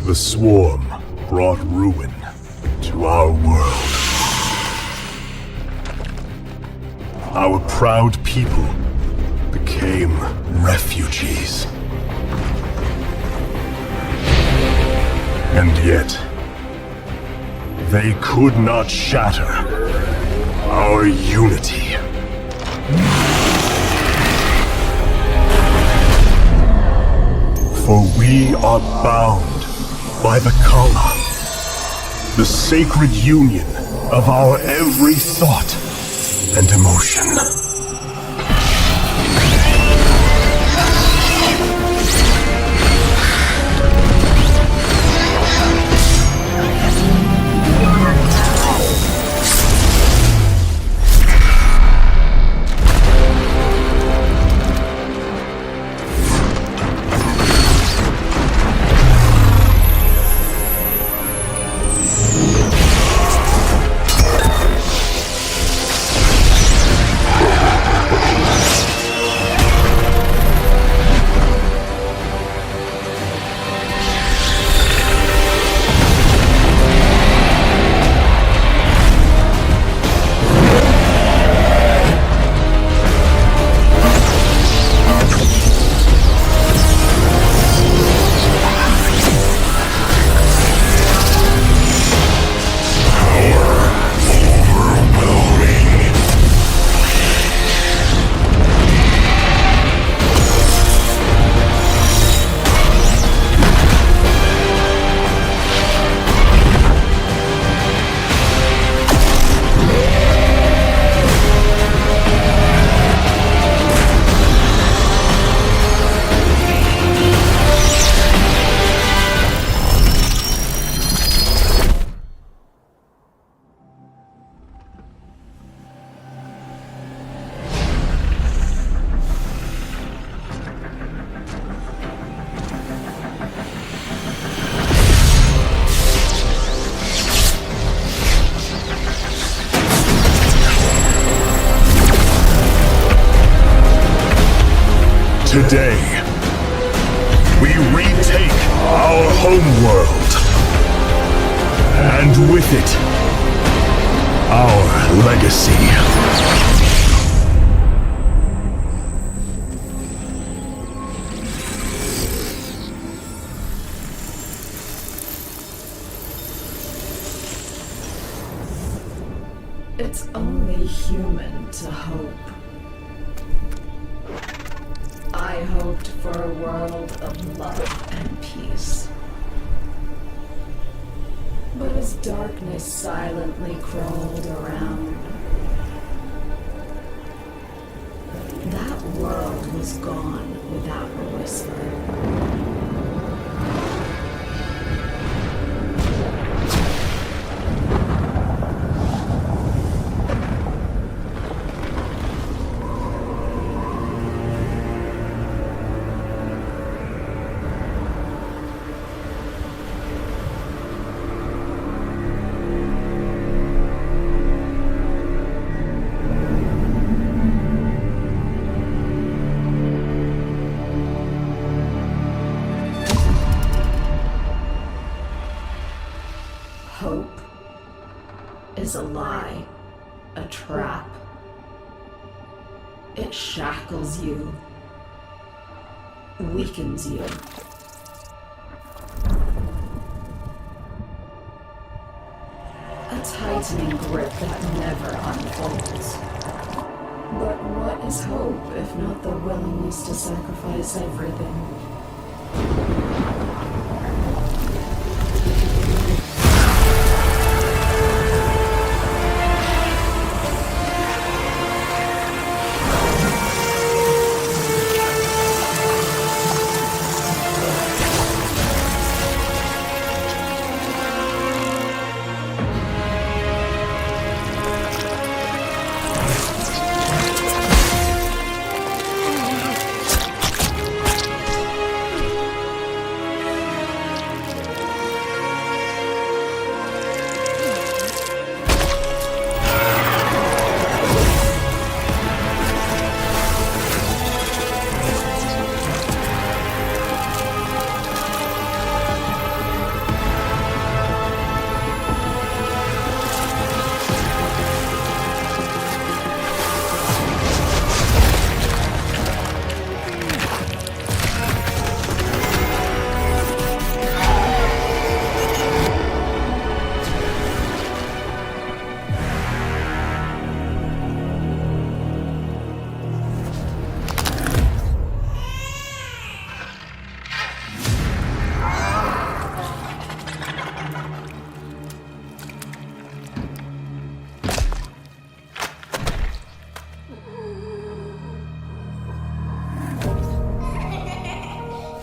The swarm brought ruin to our world. Our proud people became refugees. And yet, they could not shatter our unity. For we are bound by the Kala, the sacred union of our every thought and emotion. Today, we retake our homeworld, and with it, our legacy. It's only human to hope. I hoped for a world of love and peace. But as darkness silently crawled around, that world was gone without a whisper. Hope is a lie, a trap. It shackles you, weakens you. A tightening grip that never unfolds. But what is hope if not the willingness to sacrifice everything?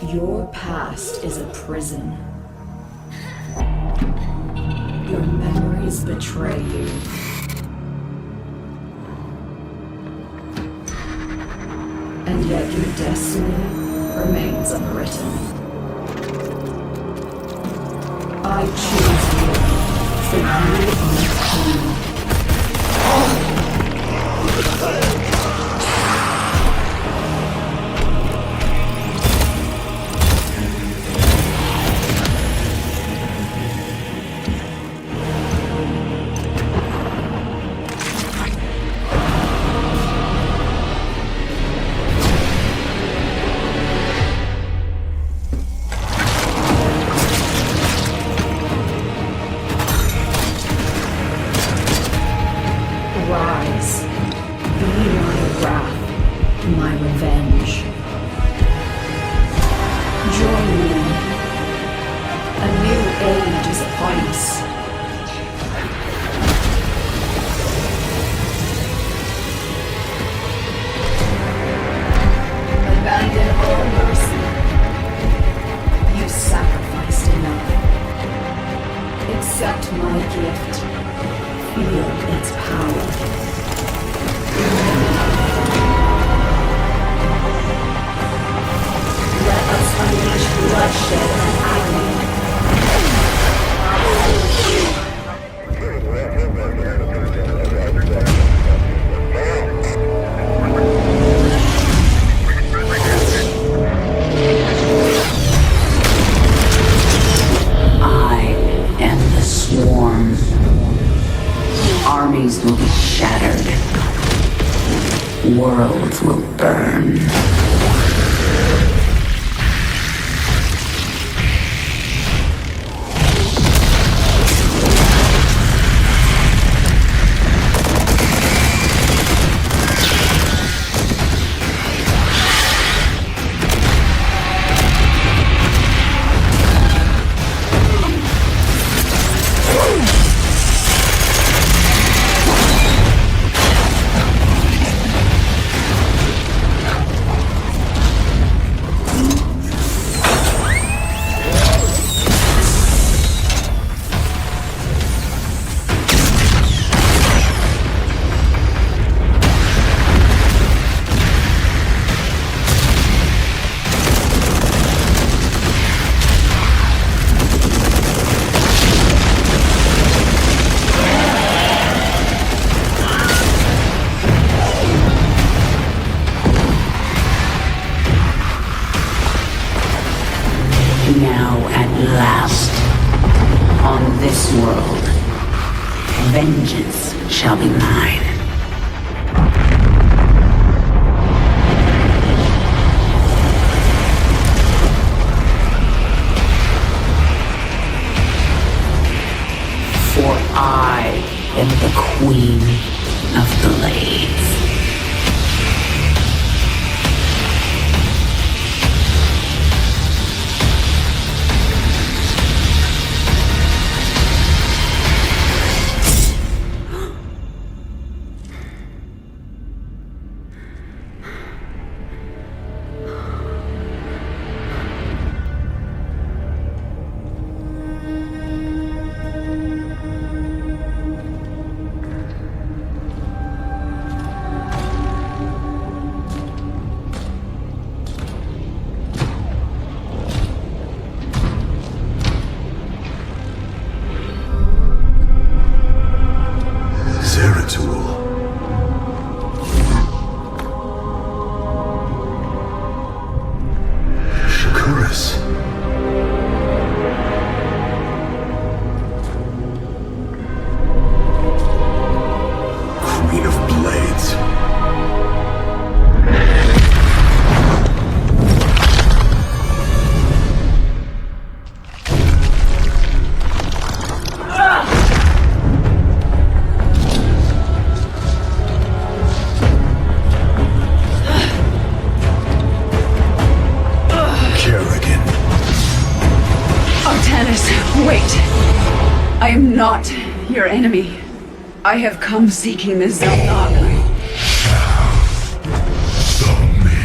Your past is a prison. Your memories betray you. And yet your destiny remains unwritten. I choose you, for you are king. Rise, be my wrath, my revenge. Join me. A new age is upon us. Abandon all mercy. You sacrificed enough. Accept my gift. Feel its power. Let us unleash bloodshed and agony. I am the swarm. Armies will be shattered. Worlds will burn. Now at last, on this world, vengeance shall be mine. For I am the Queen of Blades. I am not your enemy. I have come seeking the Zelnog. Show me.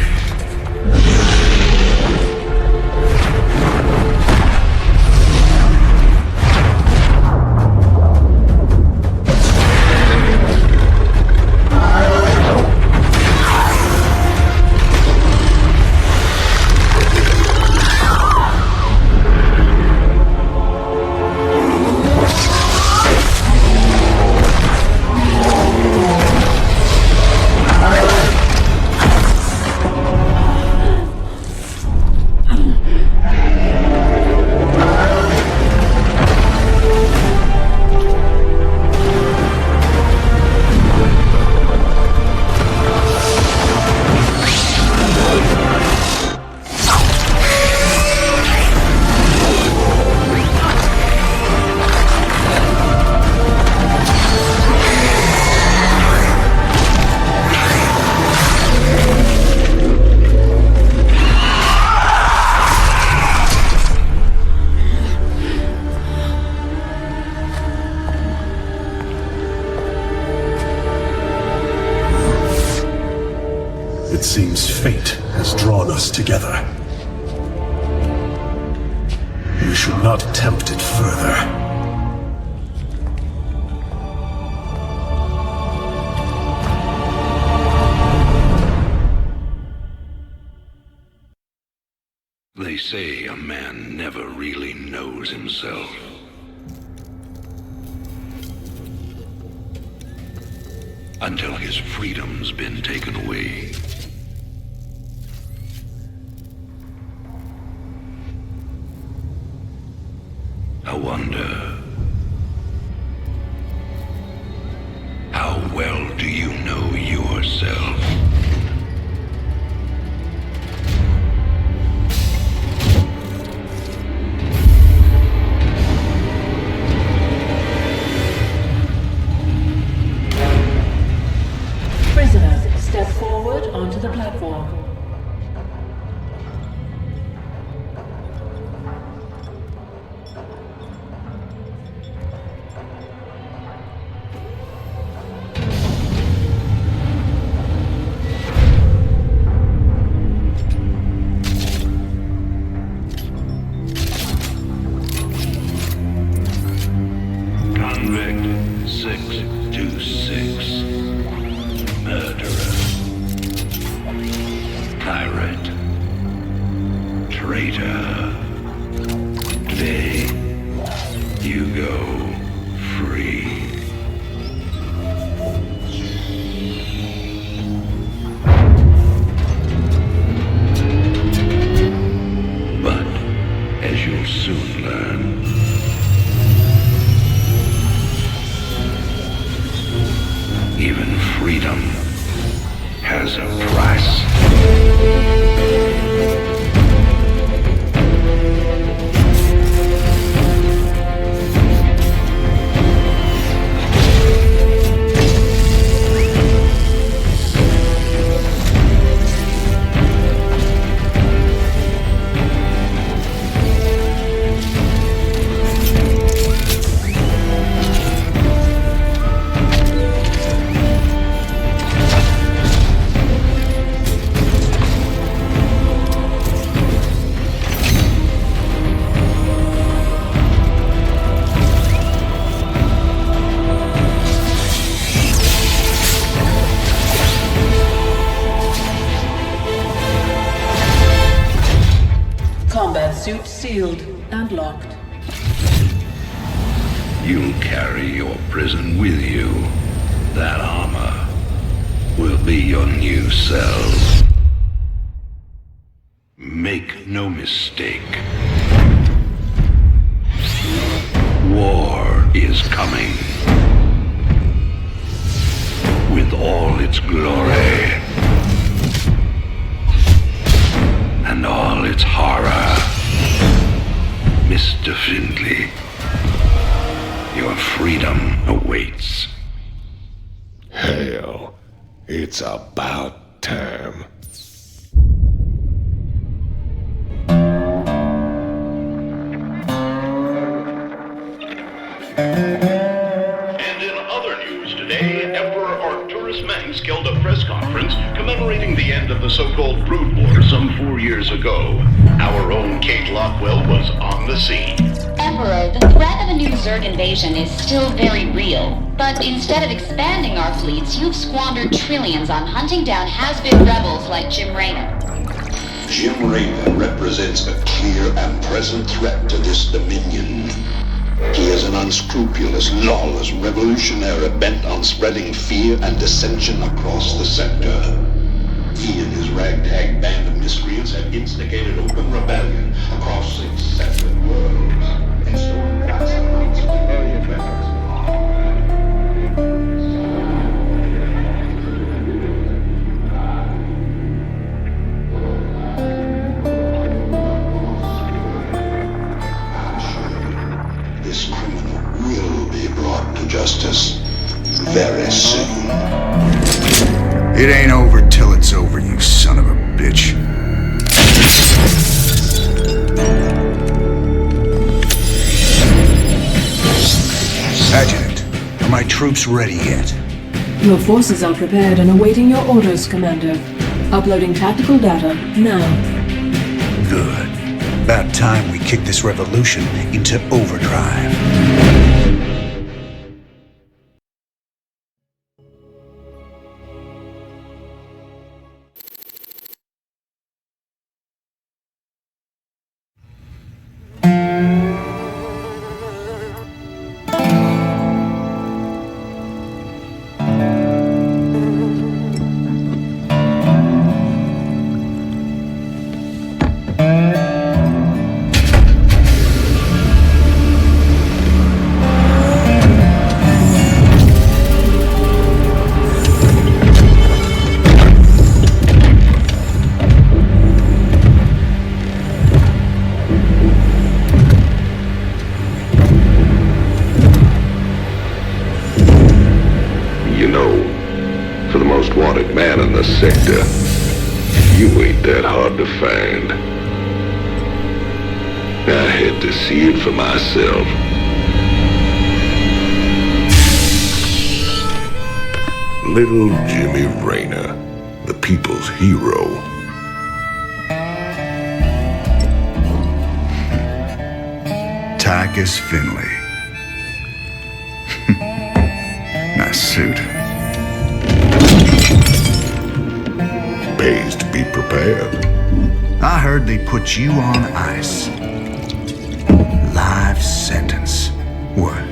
seems fate has drawn us together. We should not attempt it further. They say a man never really knows himself. Until his freedom's been taken away. I wonder, how well do you know yourself? Prisoners, step forward onto the platform. Convict 626. Murderer. Pirate. Traitor. Today, you go free. But, as you'll soon learn, even freedom has a price. Combat suit sealed and locked. You'll carry your prison with you. That armor will be your new cell. Make no mistake. War is coming. With all its glory. And all its horror. Mr. Findlay, your freedom awaits. Hell, it's about time. And in other news today, Emperor Arcturus Mengsk held a press conference commemorating the end of the so-called Brood War some 4 years ago. Our own Kate Lockwell was on the scene. Emperor, the threat of a new Zerg invasion is still very real. But instead of expanding our fleets, you've squandered trillions on hunting down has-been rebels like Jim Raynor. Jim Raynor represents a clear and present threat to this dominion. He is an unscrupulous, lawless revolutionary bent on spreading fear and dissension across the sector. He and his ragtag band of miscreants have instigated open rebellion across 6 separate worlds and stolen vast amounts of superior weapons. This criminal will be brought to justice very soon. It ain't over till it's over, you son of a bitch. Adjutant, are my troops ready yet? Your forces are prepared and awaiting your orders, Commander. Uploading tactical data now. Good. About time we kick this revolution into overdrive. Man in the sector, you ain't that hard to find. I had to see it for myself. Little Jimmy Rayner, the people's hero. Tychus Finley. Nice suit. Pays to be prepared. I heard they put you on ice. Life sentence. What?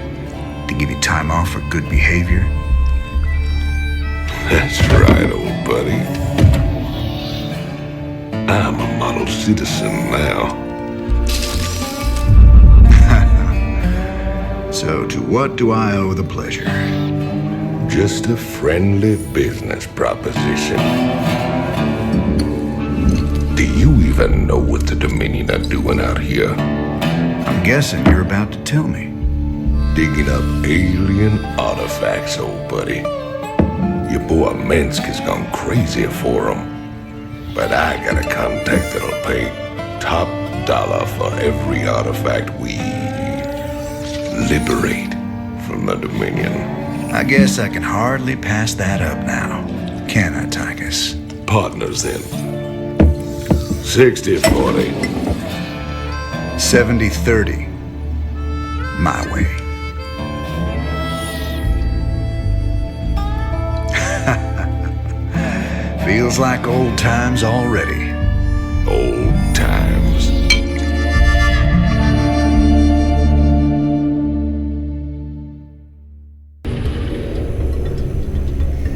To give you time off for good behavior? That's right, old buddy. I'm a model citizen now. So to what do I owe the pleasure? Just a friendly business proposition. Do you even know what the Dominion are doing out here? I'm guessing you're about to tell me. Digging up alien artifacts, old buddy. Your boy Minsk has gone crazy for them. But I got a contact that'll pay top dollar for every artifact we liberate from the Dominion. I guess I can hardly pass that up now. Can I, Tychus? Partners then. 60-40. 70-30. My way. Feels like old times already. Old times.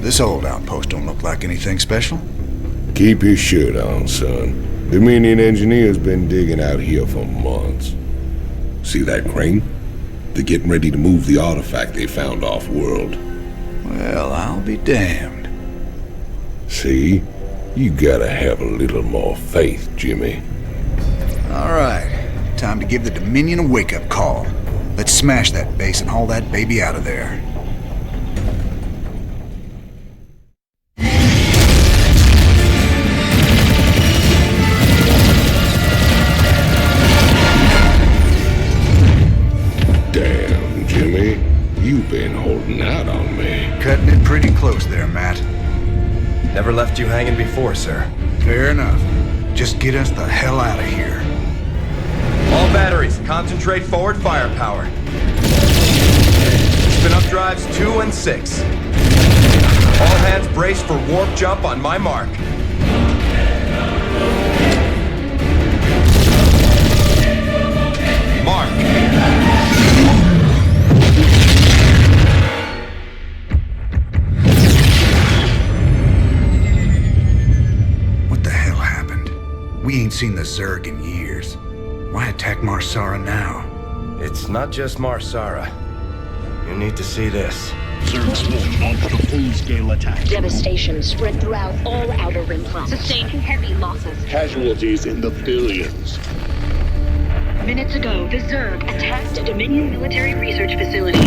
This old outpost don't look like anything special. Keep your shirt on, son. Dominion engineers been digging out here for months. See that crane? They're getting ready to move the artifact they found off-world. Well, I'll be damned. See? You gotta have a little more faith, Jimmy. All right. Time to give the Dominion a wake-up call. Let's smash that base and haul that baby out of there. Damn, Jimmy. You've been holding out on me. Cutting it pretty close there, Matt. Never left you hanging before, sir. Fair enough. Just get us the hell out of here. All batteries, concentrate forward firepower. Spin up drives 2 and 6. All hands brace for warp jump on my mark. Mark. We ain't seen the Zerg in years. Why attack Marsara now? It's not just Marsara. You need to see this. Zerg Swarm launched a full-scale attack. Devastation spread throughout all Outer Rim planets. Sustained heavy losses. Casualties in the billions. Minutes ago, the Zerg attacked a Dominion military research facility.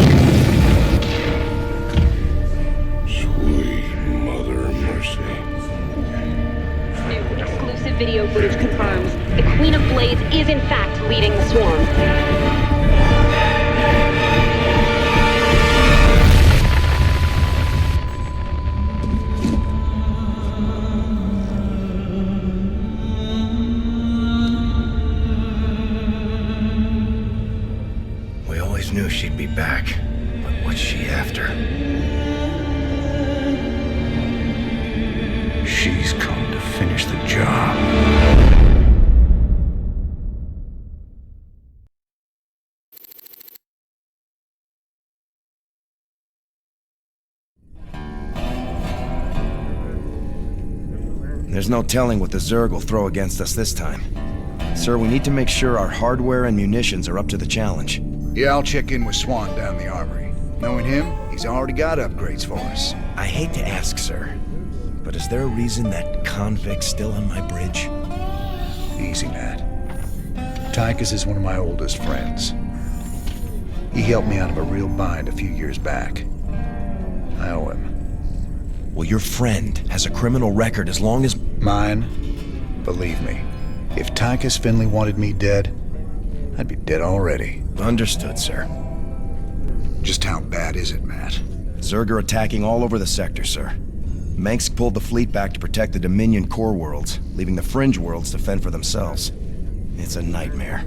Sweet Mother of Mercy. Exclusive video footage confirms the Queen of Blades is in fact leading the swarm. knew she'd be back, but what's she after? She's come to finish the job. There's no telling what the Zerg will throw against us this time. Sir, we need to make sure our hardware and munitions are up to the challenge. Yeah, I'll check in with Swan down the armory. Knowing him, he's already got upgrades for us. I hate to ask, sir, but is there a reason that convict's still on my bridge? Easy, Matt. Tychus is one of my oldest friends. He helped me out of a real bind a few years back. I owe him. Well, your friend has a criminal record as long as... Mine? Believe me, if Tychus Finley wanted me dead, I'd be dead already. Understood, sir. Just how bad is it, Matt? Zerg are attacking all over the sector, sir. Mengsk pulled the fleet back to protect the Dominion core worlds, leaving the fringe worlds to fend for themselves. It's a nightmare.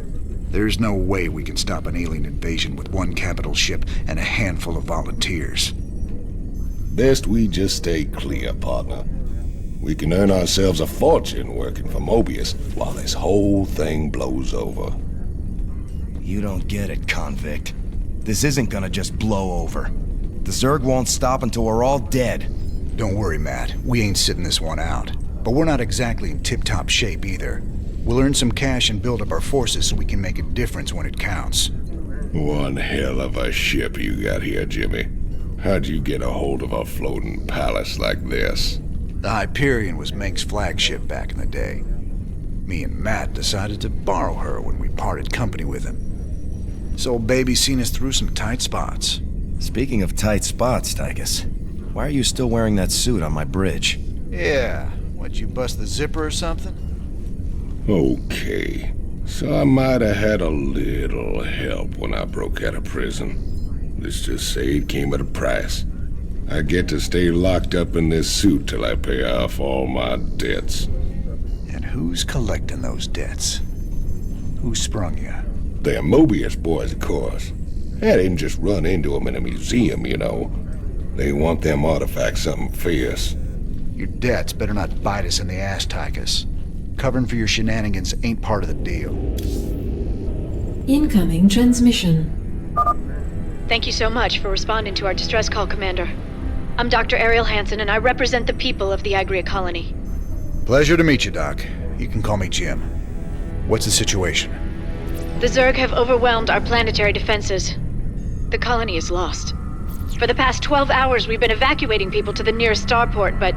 There's no way we can stop an alien invasion with one capital ship and a handful of volunteers. Best we just stay clear, partner. We can earn ourselves a fortune working for Mobius while this whole thing blows over. You don't get it, convict. This isn't gonna just blow over. The Zerg won't stop until we're all dead. Don't worry, Matt. We ain't sitting this one out. But we're not exactly in tip-top shape either. We'll earn some cash and build up our forces so we can make a difference when it counts. One hell of a ship you got here, Jimmy. How'd you get a hold of a floating palace like this? The Hyperion was Mengsk's flagship back in the day. Me and Matt decided to borrow her when we parted company with him. This old baby's seen us through some tight spots. Speaking of tight spots, Tychus, why are you still wearing that suit on my bridge? Yeah, what, you bust the zipper or something? Okay, so I might have had a little help when I broke out of prison. Let's just say it came at a price. I get to stay locked up in this suit till I pay off all my debts. And who's collecting those debts? Who sprung you? They're Mobius boys, of course. I didn't just run into them in a museum, you know. They want them artifacts something fierce. Your debts better not bite us in the ass, Tychus. Covering for your shenanigans ain't part of the deal. Incoming transmission. Thank you so much for responding to our distress call, Commander. I'm Dr. Ariel Hansen, and I represent the people of the Agria colony. Pleasure to meet you, Doc. You can call me Jim. What's the situation? The Zerg have overwhelmed our planetary defenses. The colony is lost. For the past 12 hours, we've been evacuating people to the nearest starport, but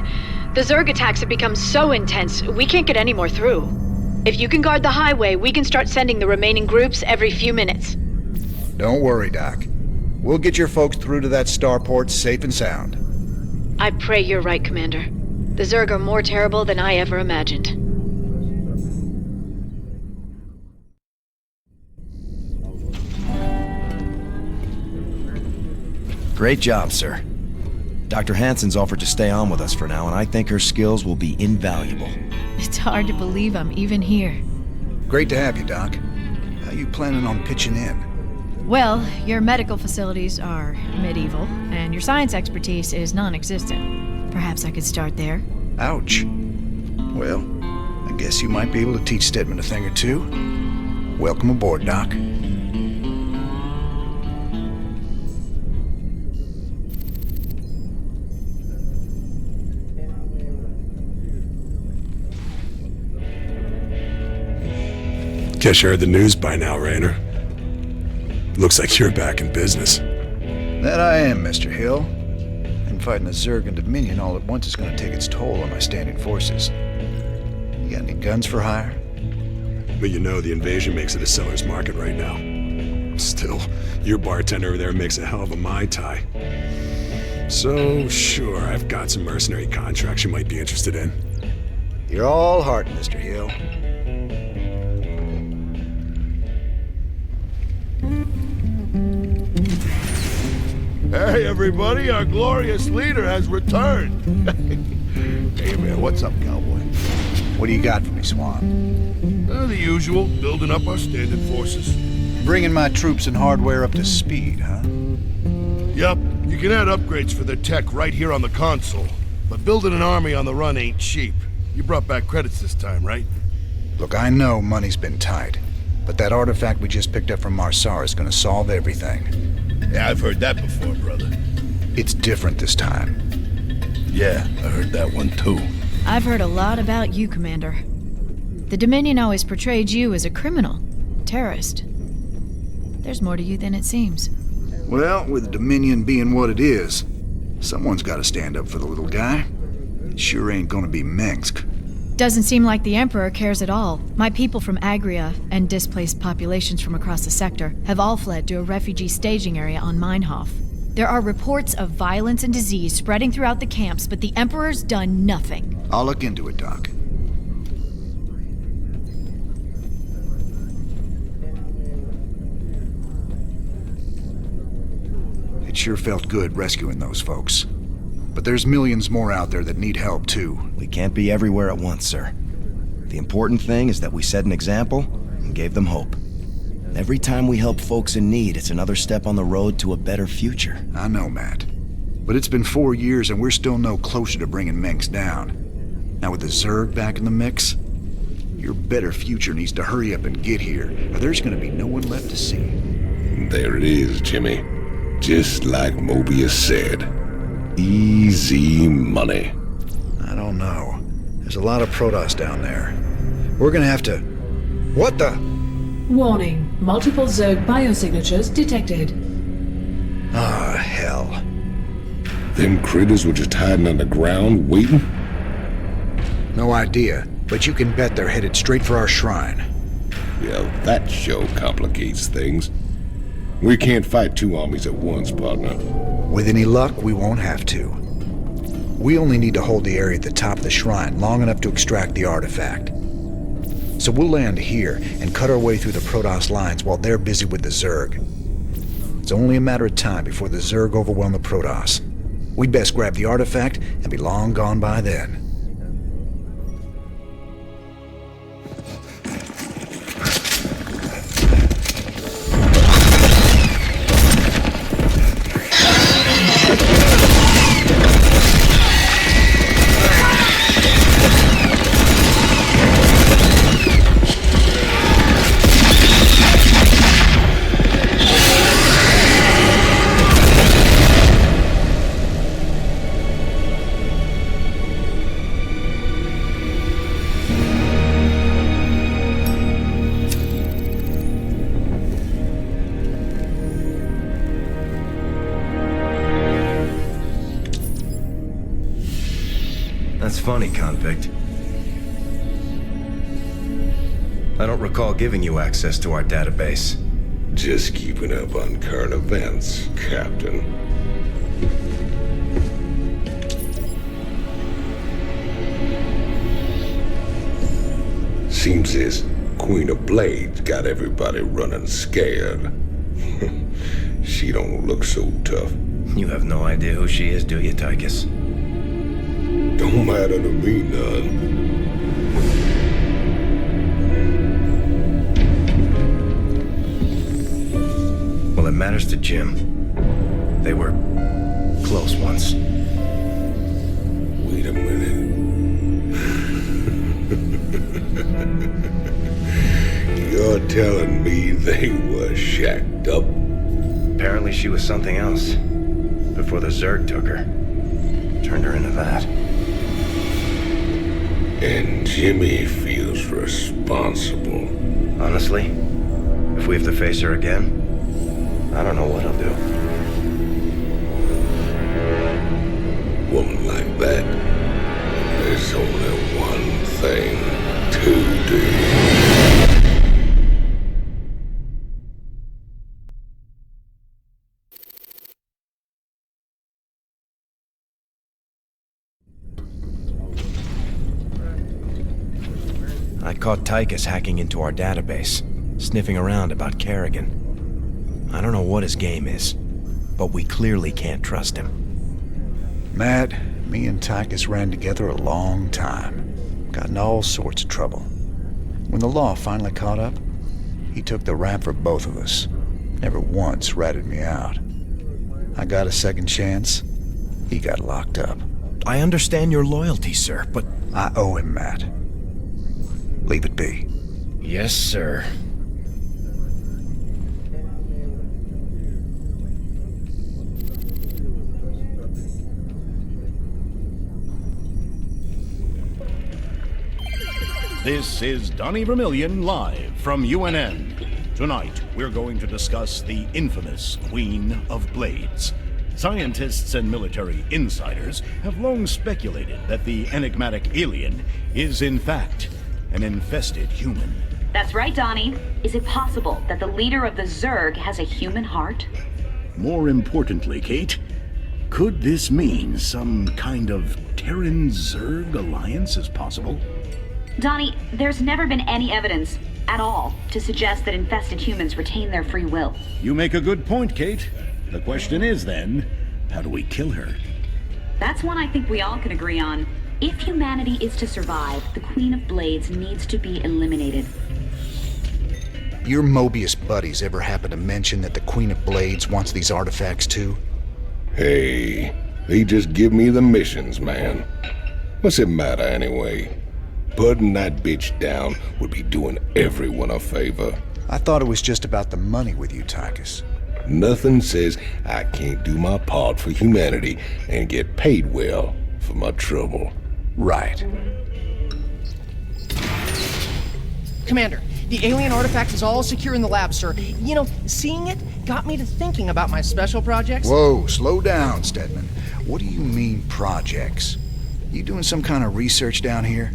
the Zerg attacks have become so intense, we can't get any more through. If you can guard the highway, we can start sending the remaining groups every few minutes. Don't worry, Doc. We'll get your folks through to that starport safe and sound. I pray you're right, Commander. The Zerg are more terrible than I ever imagined. Great job, sir. Dr. Hansen's offered to stay on with us for now, and I think her skills will be invaluable. It's hard to believe I'm even here. Great to have you, Doc. How you planning on pitching in? Well, your medical facilities are medieval, and your science expertise is non-existent. Perhaps I could start there. Ouch. Well, I guess you might be able to teach Stedman a thing or two. Welcome aboard, Doc. Guess you heard the news by now, Raynor. Looks like you're back in business. That I am, Mr. Hill. And fighting the Zerg and Dominion all at once is going to take its toll on my standing forces. You got any guns for hire? But you know the invasion makes it a seller's market right now. Still, your bartender over there makes a hell of a Mai Tai. So, sure, I've got some mercenary contracts you might be interested in. You're all heart, Mr. Hill. Hey, everybody, our glorious leader has returned. Hey, man, what's up, cowboy? What do you got for me, Swan? The usual, building up our standard forces. Bringing my troops and hardware up to speed, huh? Yup, you can add upgrades for their tech right here on the console. But building an army on the run ain't cheap. You brought back credits this time, right? Look, I know money's been tight, but that artifact we just picked up from Marsara is gonna solve everything. Yeah, I've heard that before, brother. It's different this time. Yeah, I heard that one too. I've heard a lot about you, Commander. The Dominion always portrayed you as a criminal, terrorist. There's more to you than it seems. Well, with the Dominion being what it is, someone's gotta stand up for the little guy. It sure ain't gonna be Mengsk. Doesn't seem like the Emperor cares at all. My people from Agria and displaced populations from across the sector have all fled to a refugee staging area on Meinhof. There are reports of violence and disease spreading throughout the camps, but the Emperor's done nothing. I'll look into it, Doc. It sure felt good rescuing those folks. But there's millions more out there that need help, too. We can't be everywhere at once, sir. The important thing is that we set an example and gave them hope. Every time we help folks in need, it's another step on the road to a better future. I know, Matt. But it's been 4 years and we're still no closer to bringing Mengsk down. Now with the Zerg back in the mix, your better future needs to hurry up and get here, or there's gonna be no one left to see. There it is, Jimmy. Just like Mobius said. Easy money. I don't know. There's a lot of Protoss down there. We're gonna have to... What the? Warning. Multiple Zerg biosignatures detected. Ah, hell. Them critters were just hiding underground, waiting? No idea, but you can bet they're headed straight for our shrine. Well, that show complicates things. We can't fight two armies at once, partner. With any luck, we won't have to. We only need to hold the area at the top of the shrine long enough to extract the artifact. So we'll land here and cut our way through the Protoss lines while they're busy with the Zerg. It's only a matter of time before the Zerg overwhelm the Protoss. We'd best grab the artifact and be long gone by then. That's funny, convict. I don't recall giving you access to our database. Just keeping up on current events, Captain. Seems this Queen of Blades got everybody running scared. She don't look so tough. You have no idea who she is, do you, Tychus? Don't matter to me none. Well, it matters to Jim. They were close once. Wait a minute. You're telling me they were shacked up? Apparently she was something else. Before the Zerg took her. Turned her into that. And Jimmy feels responsible. Honestly, if we have to face her again, I don't know what I'll do. Woman like that, there's only one thing to do. I caught Tychus hacking into our database, sniffing around about Kerrigan. I don't know what his game is, but we clearly can't trust him. Matt, me and Tychus ran together a long time. Got in all sorts of trouble. When the law finally caught up, He took the rap for both of us. Never once ratted me out. I got a second chance. He got locked up. I understand your loyalty, sir, but... I owe him, Matt. Leave it be. Yes, sir. This is Donnie Vermillion live from UNN. Tonight, we're going to discuss the infamous Queen of Blades. Scientists and military insiders have long speculated that the enigmatic alien is, in fact, an infested human. That's right, Donnie. Is it possible that the leader of the Zerg has a human heart? More importantly, Kate, could this mean some kind of Terran-Zerg alliance is possible? Donnie, there's never been any evidence at all to suggest that infested humans retain their free will. You make a good point, Kate. The question is then, how do we kill her? That's one I think we all can agree on. If humanity is to survive, the Queen of Blades needs to be eliminated. Your Mobius buddies ever happen to mention that the Queen of Blades wants these artifacts too? Hey, they just give me the missions, man. What's it matter anyway? Putting that bitch down would be doing everyone a favor. I thought it was just about the money with you, Tychus. Nothing says I can't do my part for humanity and get paid well for my trouble. Right. Commander, the alien artifact is all secure in the lab, sir. You know, seeing it got me to thinking about my special projects. Whoa, slow down, Stedman. What do you mean, projects? You doing some kind of research down here?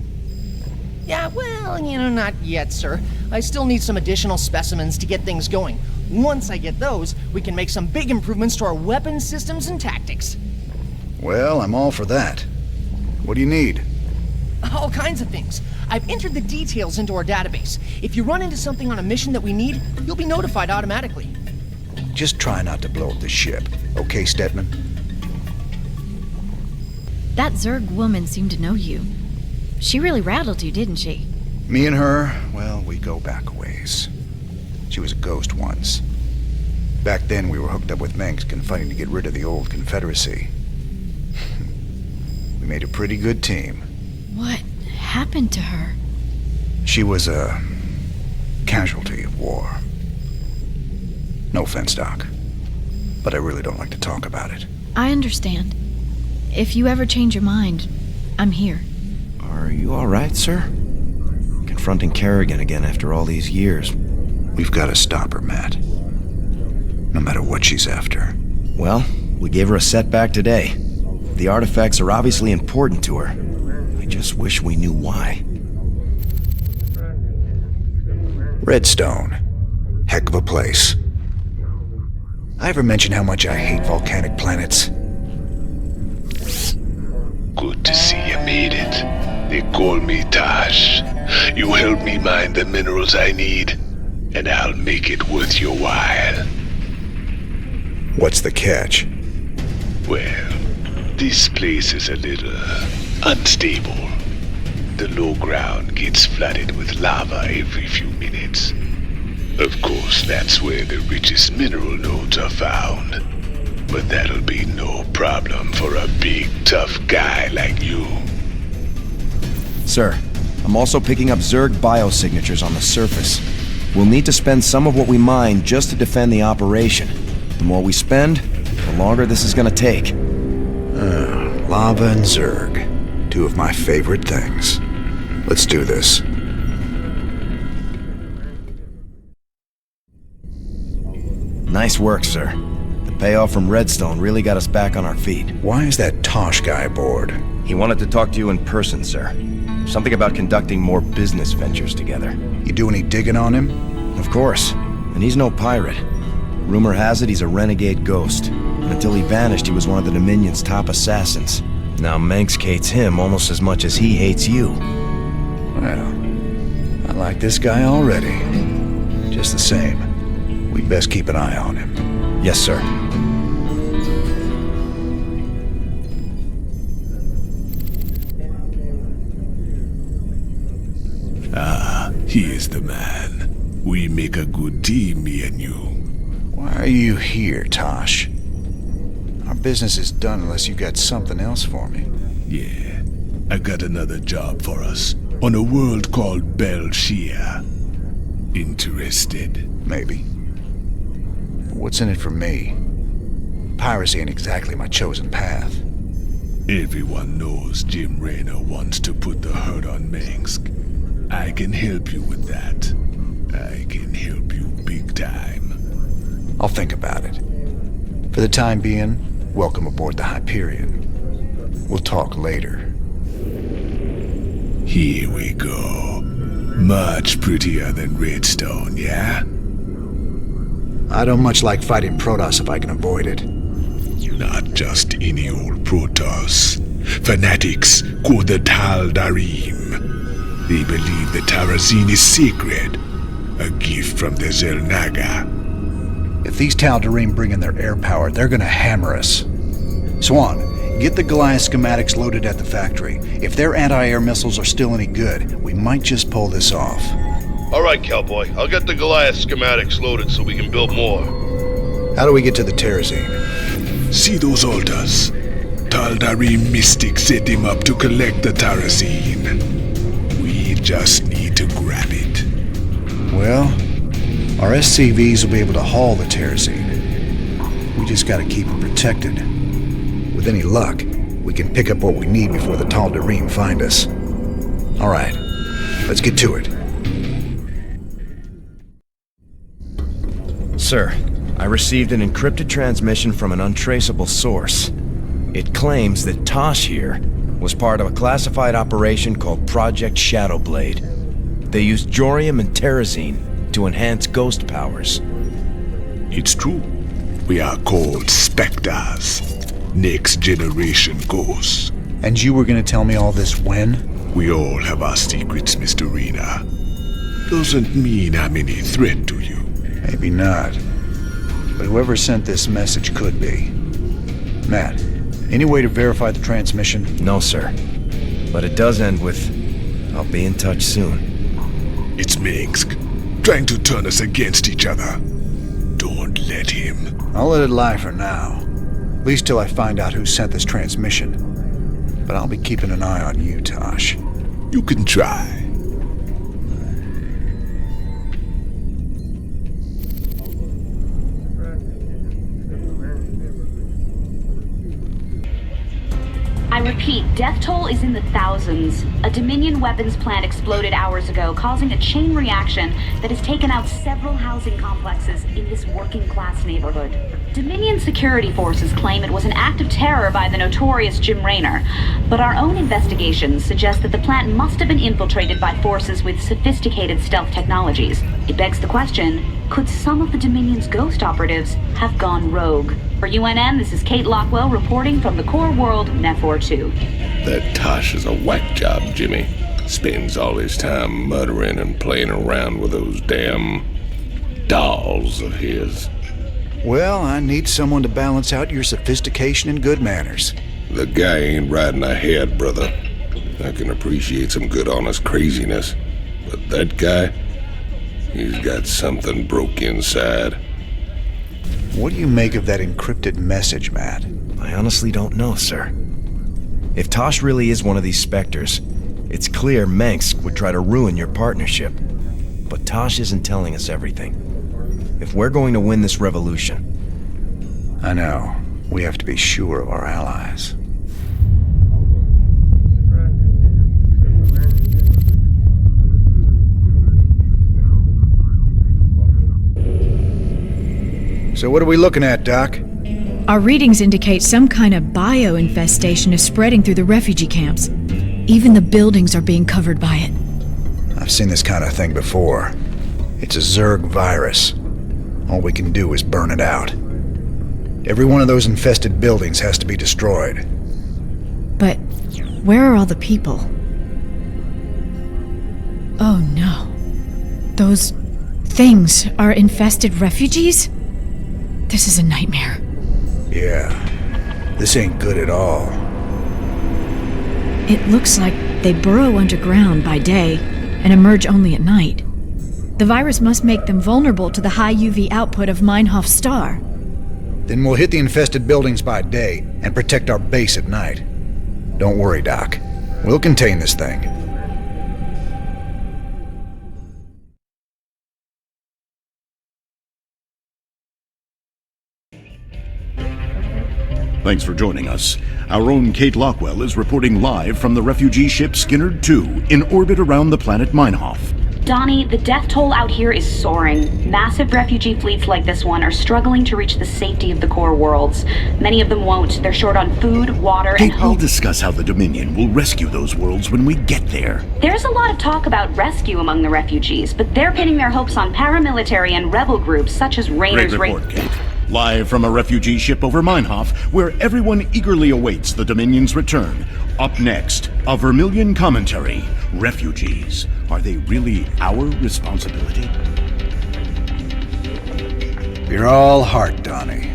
Yeah, well, not yet, sir. I still need some additional specimens to get things going. Once I get those, we can make some big improvements to our weapon systems and tactics. Well, I'm all for that. What do you need? All kinds of things. I've entered the details into our database. If you run into something on a mission that we need, you'll be notified automatically. Just try not to blow up the ship, okay, Stedman? That Zerg woman seemed to know you. She really rattled you, didn't she? Me and her, well, we go back a ways. She was a ghost once. Back then, we were hooked up with Mengsk and fighting to get rid of the old Confederacy. We made a pretty good team. What happened to her? She was a casualty of war. No offense, Doc, but I really don't like to talk about it. I understand. If you ever change your mind, I'm here. Are you all right, sir? Confronting Kerrigan again after all these years. We've got to stop her, Matt. No matter what she's after. Well, we gave her a setback today. The artifacts are obviously important to her. I just wish we knew why. Redstone. Heck of a place. I ever mention how much I hate volcanic planets? Good to see you made it. They call me Taj. You help me mine the minerals I need, and I'll make it worth your while. What's the catch? Well, this place is a little unstable. The low ground gets flooded with lava every few minutes. Of course, that's where the richest mineral nodes are found. But that'll be no problem for a big, tough guy like you. Sir, I'm also picking up Zerg biosignatures on the surface. We'll need to spend some of what we mine just to defend the operation. The more we spend, the longer this is gonna take. Lava and Zerg. Two of my favorite things. Let's do this. Nice work, sir. The payoff from Redstone really got us back on our feet. Why is that Tosh guy aboard? He wanted to talk to you in person, sir. Something about conducting more business ventures together. You do any digging on him? Of course. And he's no pirate. Rumor has it he's a renegade ghost. And until he vanished, he was one of the Dominion's top assassins. Now Mengsk hates him almost as much as he hates you. Well, I like this guy already. Just the same, we'd best keep an eye on him. Yes, sir. Ah, he is the man. We make a good team, me and you. Why are you here, Tosh? Our business is done unless you got something else for me. Yeah, I got another job for us on a world called Belshia. Interested? Maybe. What's in it for me? Piracy ain't exactly my chosen path. Everyone knows Jim Raynor wants to put the hurt on Mengsk. I can help you with that. I can help you big time. I'll think about it. For the time being, welcome aboard the Hyperion. We'll talk later. Here we go. Much prettier than Redstone, yeah? I don't much like fighting Protoss if I can avoid it. Not just any old Protoss. Fanatics called the Tal'Darim. They believe the Terrazine is sacred. A gift from the Xel'Naga. If these Tal'Darim bring in their air power, they're gonna hammer us. Swan, get the Goliath schematics loaded at the factory. If their anti-air missiles are still any good, we might just pull this off. All right, cowboy. I'll get the Goliath schematics loaded so we can build more. How do we get to the Terrazine? See those altars? Tal'Darim mystics set them up to collect the Terrazine. We just need to grab it. Well, our SCVs will be able to haul the Terrazine. We just gotta keep it protected. With any luck, we can pick up what we need before the Tal'Darim find us. All right, let's get to it. Sir, I received an encrypted transmission from an untraceable source. It claims that Tosh here was part of a classified operation called Project Shadowblade. They used Jorium and Terrazine to enhance ghost powers. It's true. We are called Spectres. Next generation ghosts. And you were gonna tell me all this when? We all have our secrets, Mr. Rena. Doesn't mean I'm any threat to you. Maybe not. But whoever sent this message could be. Matt, any way to verify the transmission? No, sir. But it does end with, I'll be in touch soon. It's Mengsk, trying to turn us against each other. Don't let him. I'll let it lie for now. At least till I find out who sent this transmission. But I'll be keeping an eye on you, Tosh. You can try. I repeat, death toll is in the thousands. A Dominion weapons plant exploded hours ago, causing a chain reaction that has taken out several housing complexes in this working-class neighborhood. Dominion security forces claim it was an act of terror by the notorious Jim Raynor, but our own investigations suggest that the plant must have been infiltrated by forces with sophisticated stealth technologies. It begs the question, could some of the Dominion's ghost operatives have gone rogue? For UNN, this is Kate Lockwell reporting from the core world, Nephor 2. That Tosh is a whack job, Jimmy. Spends all his time muttering and playing around with those damn dolls of his. Well, I need someone to balance out your sophistication and good manners. The guy ain't riding ahead, brother. I can appreciate some good honest craziness. But that guy, he's got something broke inside. What do you make of that encrypted message, Matt? I honestly don't know, sir. If Tosh really is one of these specters, it's clear Mengsk would try to ruin your partnership. But Tosh isn't telling us everything. If we're going to win this revolution... I know. We have to be sure of our allies. So what are we looking at, Doc? Our readings indicate some kind of bio-infestation is spreading through the refugee camps. Even the buildings are being covered by it. I've seen this kind of thing before. It's a Zerg virus. All we can do is burn it out. Every one of those infested buildings has to be destroyed. But where are all the people? Oh no. Those things are infested refugees? This is a nightmare. Yeah. This ain't good at all. It looks like they burrow underground by day and emerge only at night. The virus must make them vulnerable to the high UV output of Meinhof's star. Then we'll hit the infested buildings by day and protect our base at night. Don't worry, Doc. We'll contain this thing. Thanks for joining us. Our own Kate Lockwell is reporting live from the refugee ship Skinnerd 2 in orbit around the planet Meinhof. Donnie, the death toll out here is soaring. Massive refugee fleets like this one are struggling to reach the safety of the core worlds. Many of them won't. They're short on food, water, Kate, and hope. we'll discuss how the Dominion will rescue those worlds when we get there. There's a lot of talk about rescue among the refugees, but they're pinning their hopes on paramilitary and rebel groups such as Rainer's Great report, Kate. Live from a refugee ship over Meinhof, where everyone eagerly awaits the Dominion's return. Up next, a Vermilion commentary. Refugees. Are they really our responsibility? You're all heart, Donnie.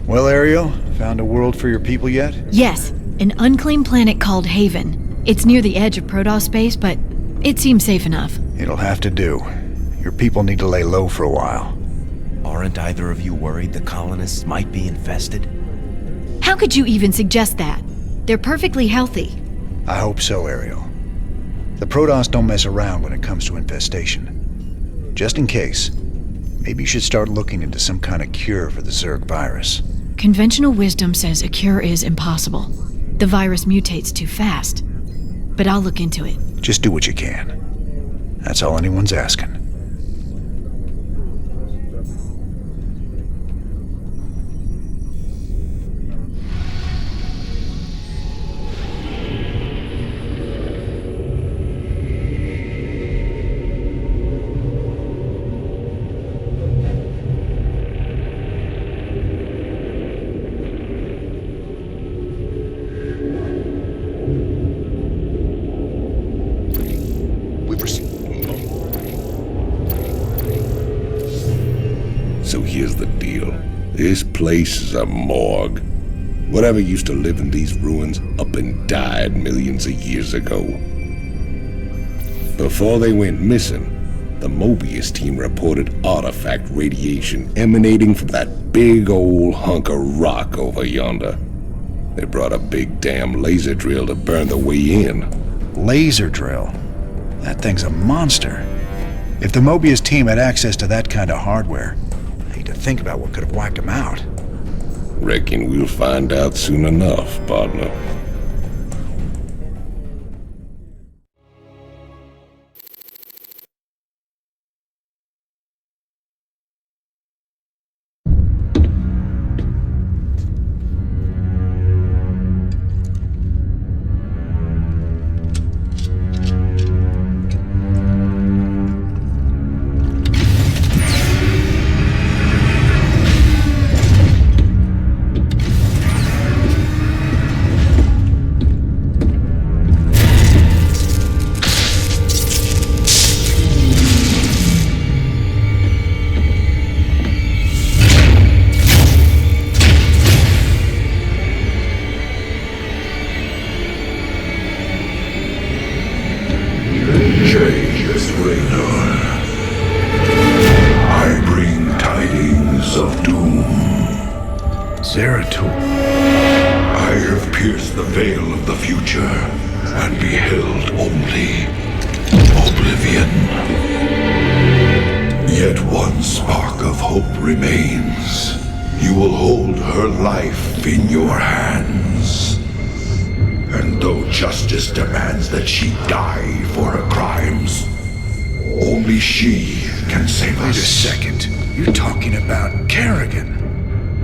Well, Ariel, found a world for your people yet? Yes, an unclaimed planet called Haven. It's near the edge of Protoss space, but it seems safe enough. It'll have to do. Your people need to lay low for a while. Aren't either of you worried the colonists might be infested? How could you even suggest that? They're perfectly healthy. I hope so, Ariel. The Protoss don't mess around when it comes to infestation. Just in case, maybe you should start looking into some kind of cure for the Zerg virus. Conventional wisdom says a cure is impossible. The virus mutates too fast. But I'll look into it. Just do what you can. That's all anyone's asking. So here's the deal. This place is a morgue. Whatever used to live in these ruins up and died millions of years ago. Before they went missing, the Mobius team reported artifact radiation emanating from that big old hunk of rock over yonder. They brought a big damn laser drill to burn the way in. Laser drill? That thing's a monster. If the Mobius team had access to that kind of hardware, I need to think about what could have wiped them out. Reckon we'll find out soon enough, partner.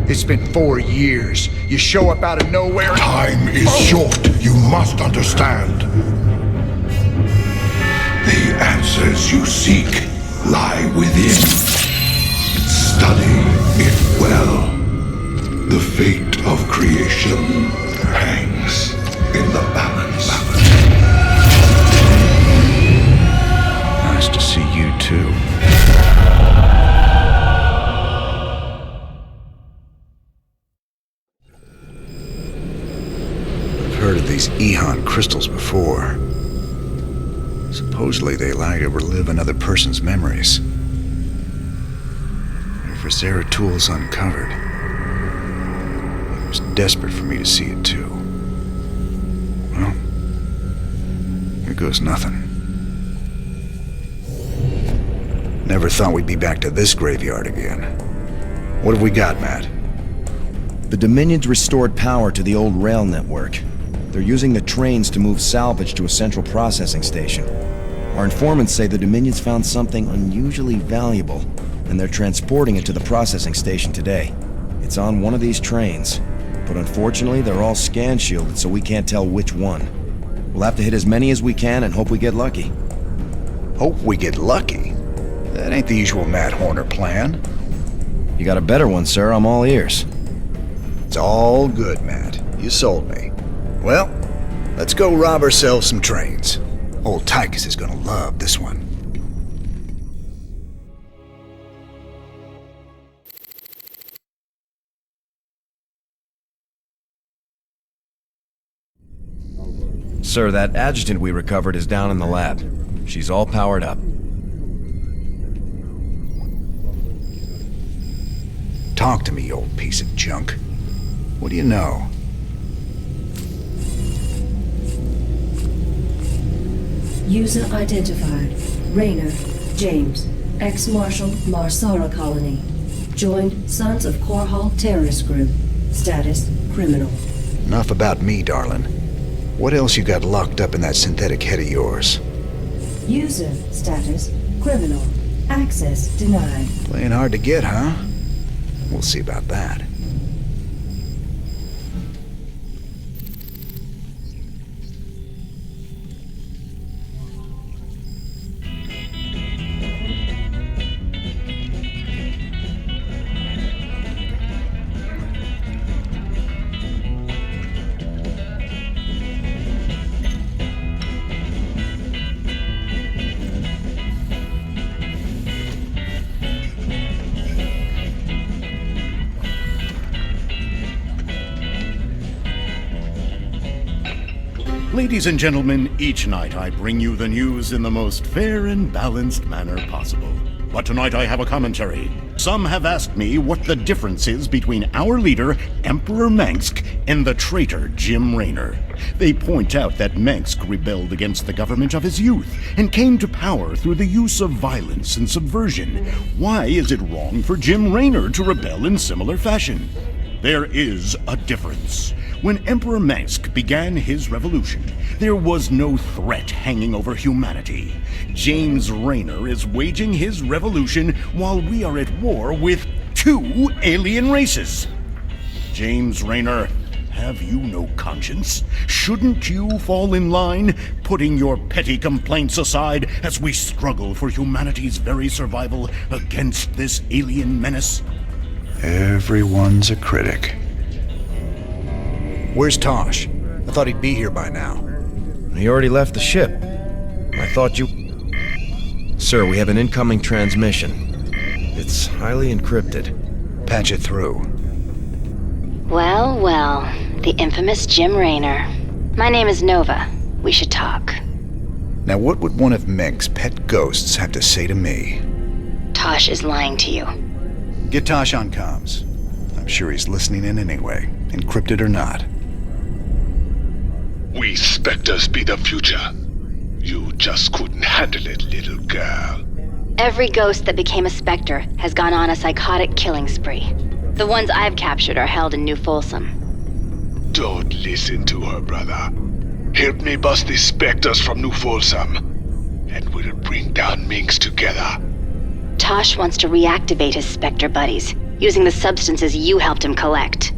It's been 4 years. You show up out of nowhere. Time is short. You must understand. The answers you seek lie within. Study it well. The fate of creation hangs in the balance. Nice to see you too. Heard of these Ehon crystals before. So Supposedly they allow you to relive another person's memories. If Zeratul uncovered, he was desperate for me to see it too. Well, here goes nothing. Never thought we'd be back to this graveyard again. What have we got, Matt? The Dominions restored power to the old rail network. They're using the trains to move salvage to a central processing station. Our informants say the Dominions found something unusually valuable, and they're transporting it to the processing station today. It's on one of these trains, but unfortunately they're all scan shielded, so we can't tell which one. We'll have to hit as many as we can and hope we get lucky. Hope we get lucky? That ain't the usual Matt Horner plan. You got a better one, sir. I'm all ears. It's all good, Matt. You sold me. Well, let's go rob ourselves some trains. Old Tychus is gonna love this one. Sir, that adjutant we recovered is down in the lab. She's all powered up. Talk to me, you old piece of junk. What do you know? User identified. Rayner, James, ex-Marshal, Marsara Colony. Joined Sons of Korhal Terrorist Group. Status, criminal. Enough about me, darling. What else you got locked up in that synthetic head of yours? User status, criminal. Access denied. Playing hard to get, huh? We'll see about that. Ladies and gentlemen, each night I bring you the news in the most fair and balanced manner possible. But tonight I have a commentary. Some have asked me what the difference is between our leader, Emperor Mengsk, and the traitor Jim Raynor. They point out that Mengsk rebelled against the government of his youth and came to power through the use of violence and subversion. Why is it wrong for Jim Raynor to rebel in similar fashion? There is a difference. When Emperor Mengsk began his revolution, there was no threat hanging over humanity. James Raynor is waging his revolution while we are at war with 2 alien races. James Raynor, have you no conscience? Shouldn't you fall in line, putting your petty complaints aside as we struggle for humanity's very survival against this alien menace? Everyone's a critic. Where's Tosh? I thought he'd be here by now. He already left the ship. I thought you... Sir, we have an incoming transmission. It's highly encrypted. Patch it through. Well, well, the infamous Jim Raynor. My name is Nova. We should talk. Now what would one of Mengsk's pet ghosts have to say to me? Tosh is lying to you. Get Tosh on comms. I'm sure he's listening in anyway, encrypted or not. We Spectres be the future. You just couldn't handle it, little girl. Every ghost that became a Spectre has gone on a psychotic killing spree. The ones I've captured are held in New Folsom. Don't listen to her, brother. Help me bust the Spectres from New Folsom, and we'll bring down Minx together. Tosh wants to reactivate his Spectre buddies, using the substances you helped him collect.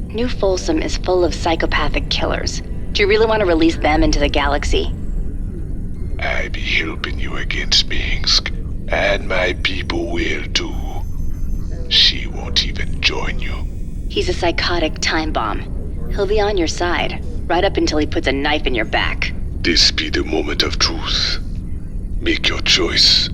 New Folsom is full of psychopathic killers. Do you really want to release them into the galaxy? I be helping you against Minsk, and my people will too. She won't even join you. He's a psychotic time bomb. He'll be on your side, right up until he puts a knife in your back. This be the moment of truth. Make your choice.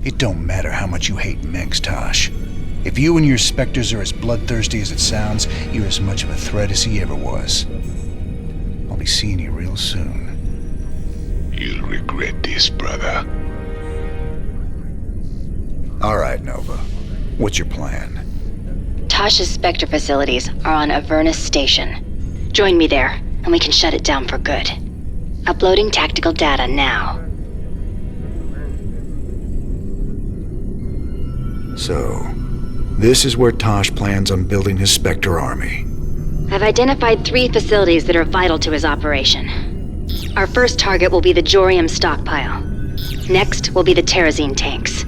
It don't matter how much you hate Mengs, Tosh. If you and your specters are as bloodthirsty as it sounds, you're as much of a threat as he ever was. I'll be seeing you real soon. You'll regret this, brother. All right, Nova. What's your plan? Tosh's Spectre facilities are on Avernus Station. Join me there, and we can shut it down for good. Uploading tactical data now. So, this is where Tosh plans on building his Spectre army. I've identified 3 facilities that are vital to his operation. Our first target will be the Jorium stockpile. Next will be the Terrazine tanks.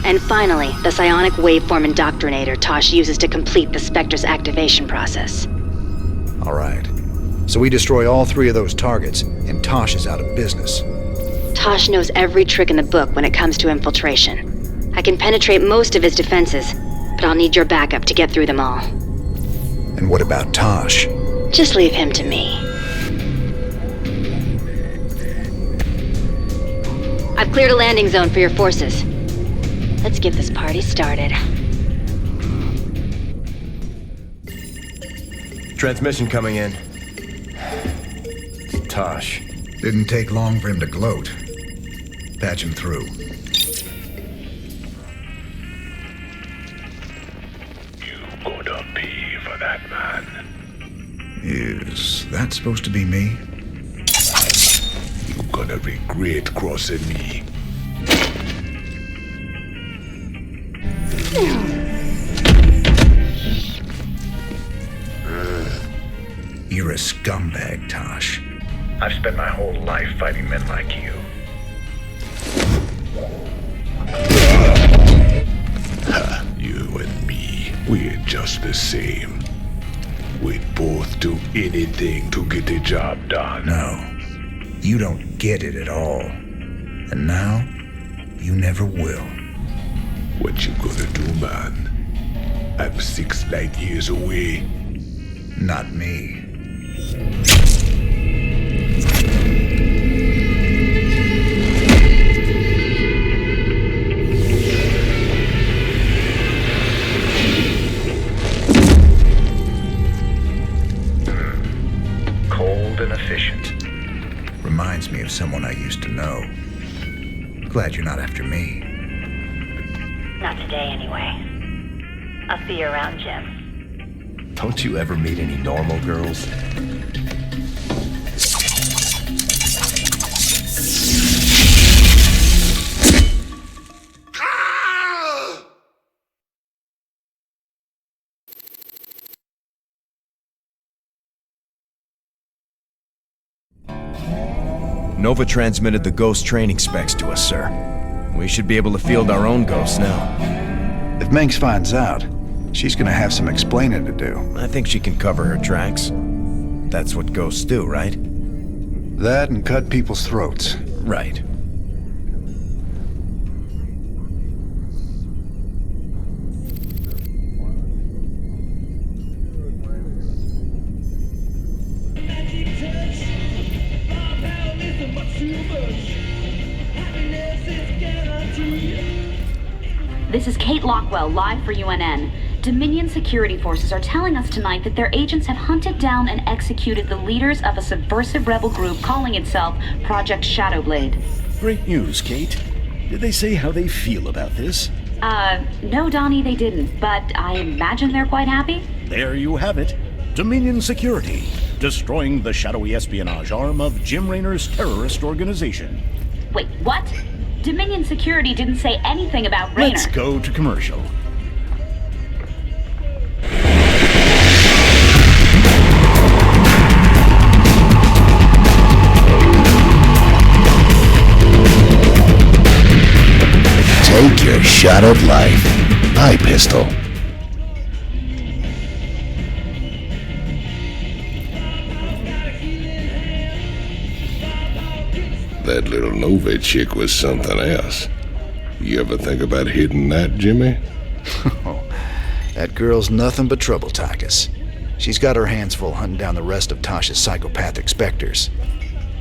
And finally, the psionic waveform indoctrinator Tosh uses to complete the Spectre's activation process. All right. So we destroy all 3 of those targets, and Tosh is out of business. Tosh knows every trick in the book when it comes to infiltration. I can penetrate most of his defenses, but I'll need your backup to get through them all. And what about Tosh? Just leave him to me. I've cleared a landing zone for your forces. Let's get this party started. Transmission coming in. Tosh. Didn't take long for him to gloat. Patch him through. You gonna pay for that, man. Is that supposed to be me? You gonna regret crossing me. You're a scumbag, Tosh. I've spent my whole life fighting men like you. Ha, you and me, we're just the same. We'd both do anything to get the job done. No, you don't get it at all. And now, you never will. What you gonna do, man? I'm 6 light years away. Not me. Cold and efficient. Reminds me of someone I used to know. Glad you're not after me. Not today, anyway. I'll see you around, Jim. Don't you ever meet any normal girls? Nova transmitted the Ghost training specs to us, sir. We should be able to field our own ghosts now. If Mengs finds out, she's gonna have some explaining to do. I think she can cover her tracks. That's what ghosts do, right? That and cut people's throats. Right. This is Kate Lockwell, live for UNN. Dominion security forces are telling us tonight that their agents have hunted down and executed the leaders of a subversive rebel group calling itself Project Shadowblade. Great news, Kate. Did they say how they feel about this? No, Donnie, they didn't, but I imagine they're quite happy. There you have it. Dominion Security, destroying the shadowy espionage arm of Jim Raynor's terrorist organization. Wait, what? Dominion Security didn't say anything about Raynor. Let's go to commercial. Take your shot at life. Eye pistol. That little Nova chick was something else. You ever think about hitting that, Jimmy? That girl's nothing but trouble, Tychus. She's got her hands full hunting down the rest of Tosh's psychopathic specters.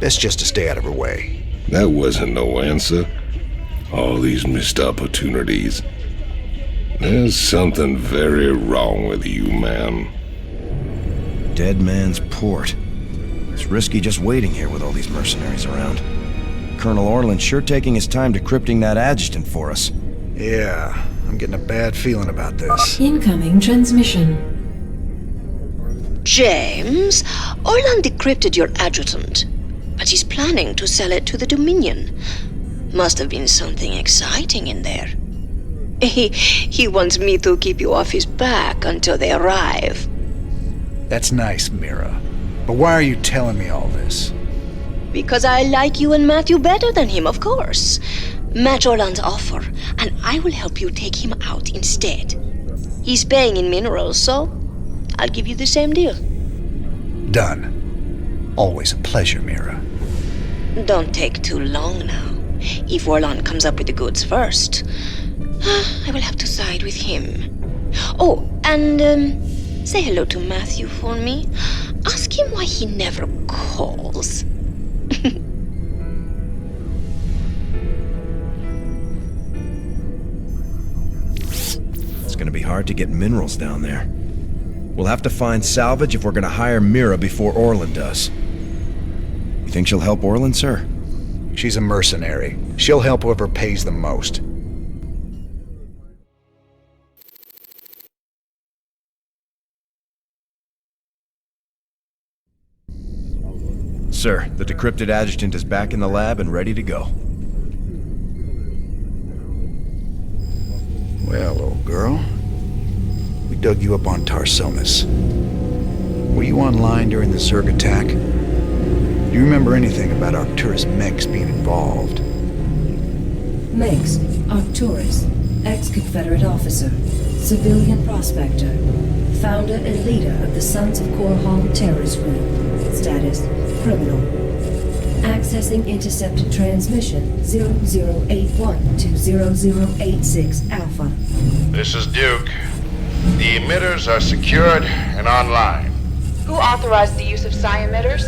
Best just to stay out of her way. That wasn't no answer. All these missed opportunities. There's something very wrong with you, man. Dead Man's Port. It's risky just waiting here with all these mercenaries around. Colonel Orland's sure taking his time decrypting that adjutant for us. Yeah, I'm getting a bad feeling about this. Incoming transmission. James, Orland decrypted your adjutant, but he's planning to sell it to the Dominion. Must have been something exciting in there. He wants me to keep you off his back until they arrive. That's nice, Mira. But why are you telling me all this? Because I like you and Matthew better than him, of course. Match Orland's offer, and I will help you take him out instead. He's paying in minerals, so I'll give you the same deal. Done. Always a pleasure, Mira. Don't take too long now. If Orland comes up with the goods first, I will have to side with him. Oh, and say hello to Matthew for me. Ask him why he never calls. It's gonna be hard to get minerals down there. We'll have to find salvage if we're gonna hire Mira before Orland does. You think she'll help Orland, sir? She's a mercenary. She'll help whoever pays the most. Sir, the decrypted adjutant is back in the lab and ready to go. Well, old girl, we dug you up on Tarsonis. Were you online during the Zerg attack? Do you remember anything about Arcturus Menks being involved? Menks, Arcturus, ex-Confederate officer, civilian prospector, founder and leader of the Sons of Korhal terrorist group. Status, criminal. Accessing intercepted transmission 0081 to 0086 Alpha. This is Duke. The emitters are secured and online. Who authorized the use of psi emitters?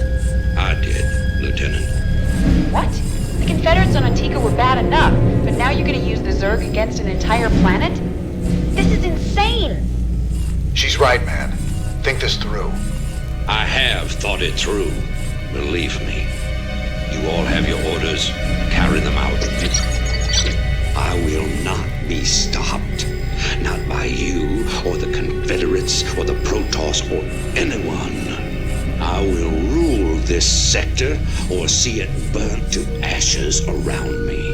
I did, Lieutenant. What? The Confederates on Antigua were bad enough, but now you're gonna use the Zerg against an entire planet? This is insane! She's right, man. Think this through. I have thought it through. Believe me. You all have your orders. Carry them out. I will not be stopped. Not by you, or the Confederates, or the Protoss, or anyone. I will rule this sector, or see it burnt to ashes around me.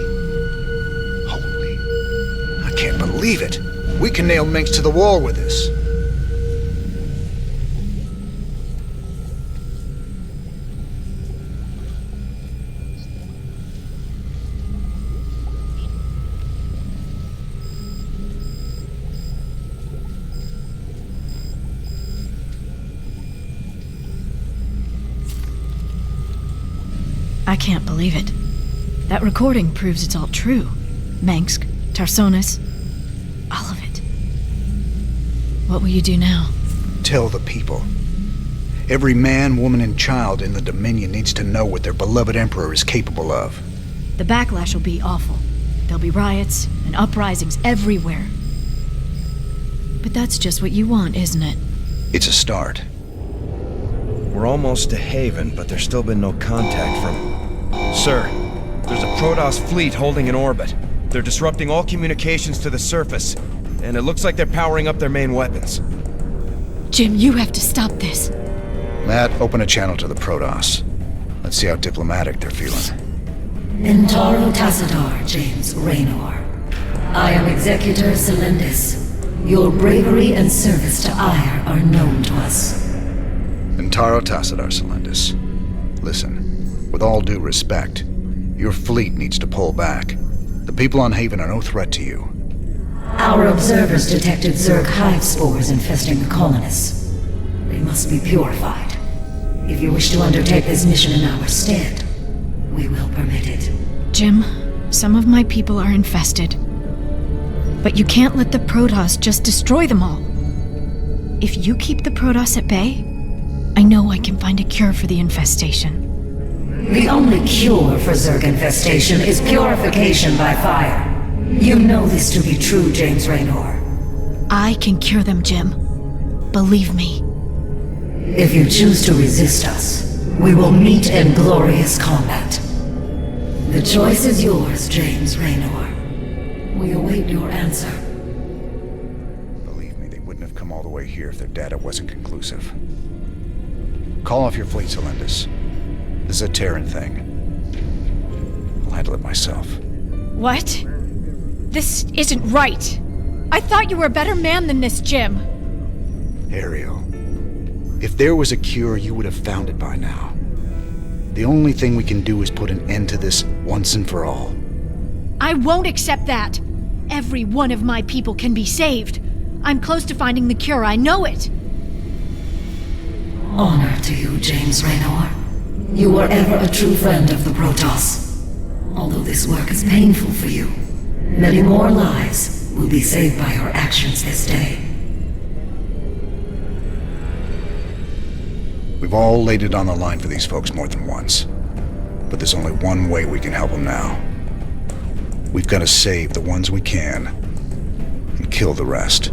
I can't believe it. We can nail Menks to the wall with this. I can't believe it. That recording proves it's all true. Mengsk, Tarsonis, all of it. What will you do now? Tell the people. Every man, woman, and child in the Dominion needs to know what their beloved Emperor is capable of. The backlash will be awful. There'll be riots and uprisings everywhere. But that's just what you want, isn't it? It's a start. We're almost to Haven, but there's still been no contact from... Sir, there's a Protoss fleet holding in orbit. They're disrupting all communications to the surface, and it looks like they're powering up their main weapons. Jim, you have to stop this. Matt, open a channel to the Protoss. Let's see how diplomatic they're feeling. Intaro Tassadar, James Raynor. I am Executor Celendis. Your bravery and service to Ire are known to us. Intaro Tassadar, Celendis. Listen, with all due respect, your fleet needs to pull back. The people on Haven are no threat to you. Our observers detected Zerg hive spores infesting the colonists. They must be purified. If you wish to undertake this mission in our stead, we will permit it. Jim, some of my people are infested. But you can't let the Protoss just destroy them all. If you keep the Protoss at bay, I know I can find a cure for the infestation. The only cure for Zerg infestation is purification by fire. You know this to be true, James Raynor. I can cure them, Jim. Believe me. If you choose to resist us, we will meet in glorious combat. The choice is yours, James Raynor. We await your answer. Believe me, they wouldn't have come all the way here if their data wasn't conclusive. Call off your fleet, Celendis. This is a Terran thing. I'll handle it myself. What? This isn't right. I thought you were a better man than this, Jim. Ariel, if there was a cure, you would have found it by now. The only thing we can do is put an end to this once and for all. I won't accept that. Every one of my people can be saved. I'm close to finding the cure, I know it. Honor to you, James Raynor. You were ever a true friend of the Protoss. Although this work is painful for you, many more lives will be saved by your actions this day. We've all laid it on the line for these folks more than once. But there's only one way we can help them now. We've got to save the ones we can, and kill the rest.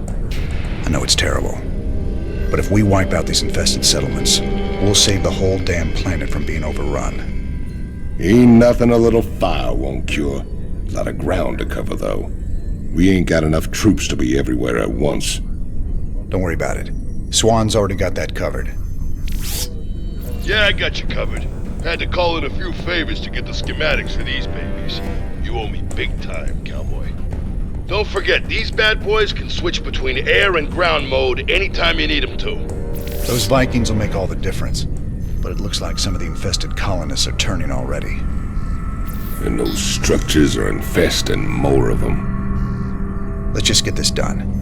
I know it's terrible, but if we wipe out these infested settlements, we'll save the whole damn planet from being overrun. Ain't nothing a little fire won't cure. A lot of ground to cover, though. We ain't got enough troops to be everywhere at once. Don't worry about it. Swan's already got that covered. Yeah, I got you covered. Had to call in a few favors to get the schematics for these babies. You owe me big time, cowboy. Don't forget, these bad boys can switch between air and ground mode anytime you need them to. Those Vikings will make all the difference. But it looks like some of the infested colonists are turning already. And those structures are infesting more of them. Let's just get this done.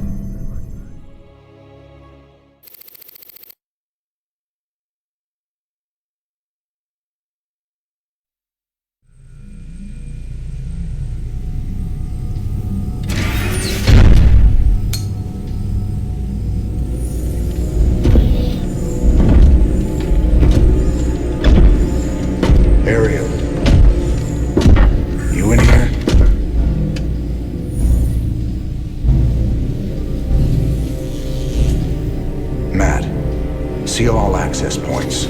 Ariel. You in here? Matt, seal all access points.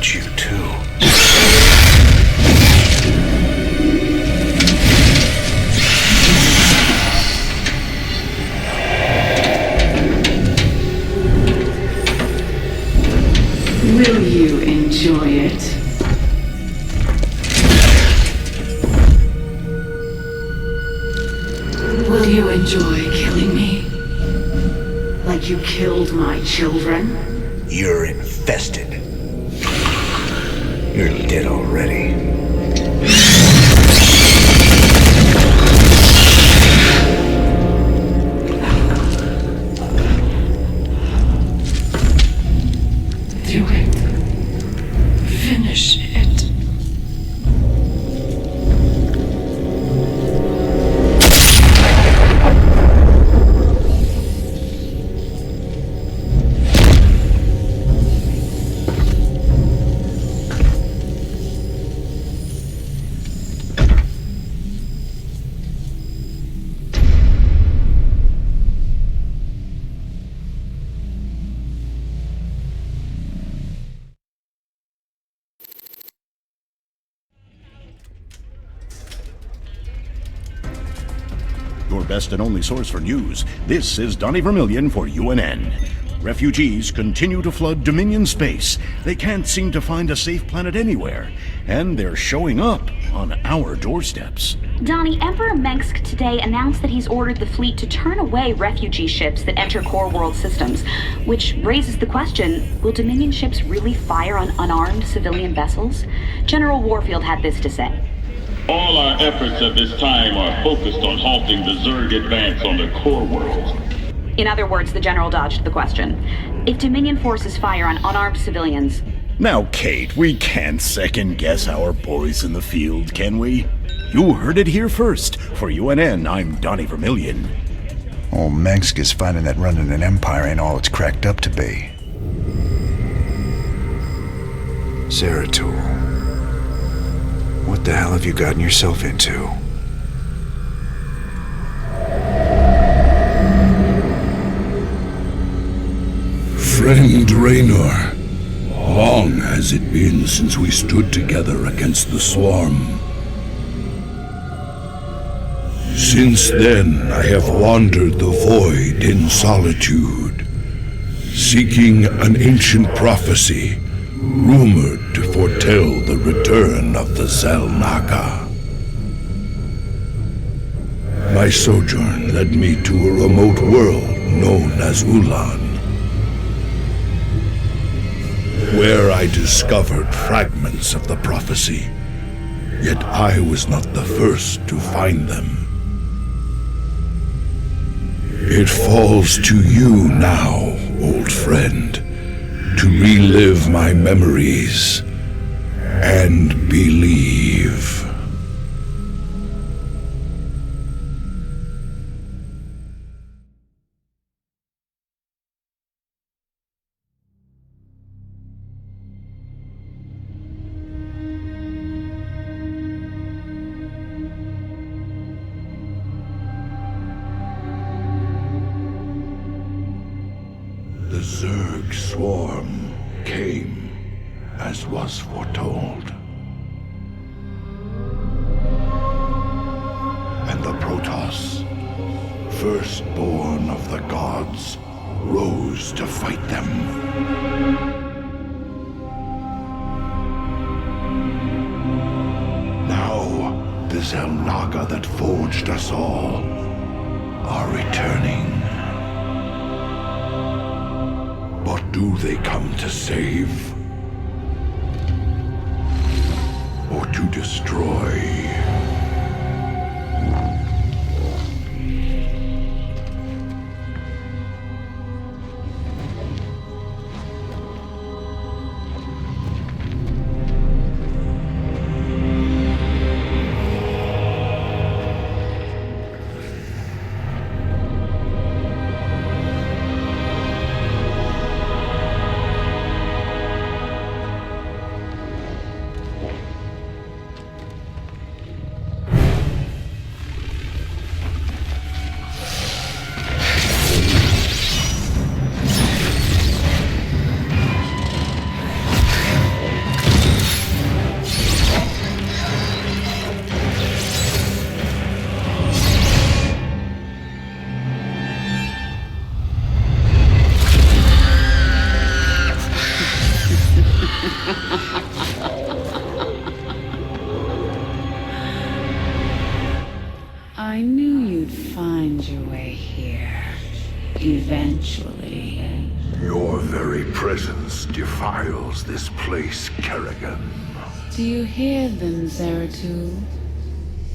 You too. Will you enjoy it? Will you enjoy killing me? Like you killed my children? You're infested. You're dead already. Do it. Finish it. Your best and only source for news. This is Donnie Vermillion for UNN. Refugees continue to flood Dominion space. They can't seem to find a safe planet anywhere, and they're showing up on our doorsteps. Donnie, Emperor Mengsk today announced that he's ordered the fleet to turn away refugee ships that enter core world systems, which raises the question, will Dominion ships really fire on unarmed civilian vessels? General Warfield had this to say. All our efforts at this time are focused on halting the Zerg advance on the core world. In other words, the General dodged the question. If Dominion forces fire on unarmed civilians... Now, Kate, we can't second-guess our boys in the field, can we? You heard it here first. For UNN, I'm Donnie Vermillion. Old Mengsk is finding that running an empire ain't all it's cracked up to be. Zeratul, what the hell have you gotten yourself into? Friend Raynor, long has it been since we stood together against the Swarm. Since then, I have wandered the void in solitude, seeking an ancient prophecy, rumored to foretell the return of the Xel'Naga. My sojourn led me to a remote world known as Ulan, where I discovered fragments of the prophecy, yet I was not the first to find them. It falls to you now, old friend, to relive my memories and believe. The Zerg swarm came as was foretold. And the Protoss, firstborn of the gods, rose to fight them. Now, the Xel'Naga that forged us all are returning. What do they come to save? Or to destroy? I knew you'd find your way here. Eventually. Your very presence defiles this place, Kerrigan. Do you hear them, Zeratul?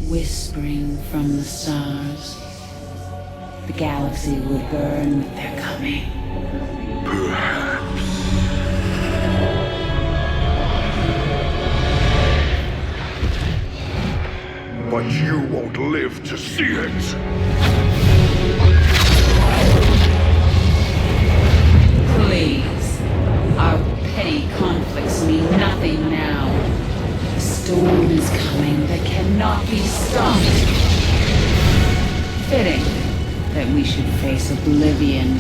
Whispering from the stars. The galaxy will burn with their coming. Perhaps. But you won't live to see it. Please. Our petty conflicts mean nothing now. A storm is coming that cannot be stopped. Fitting that we should face oblivion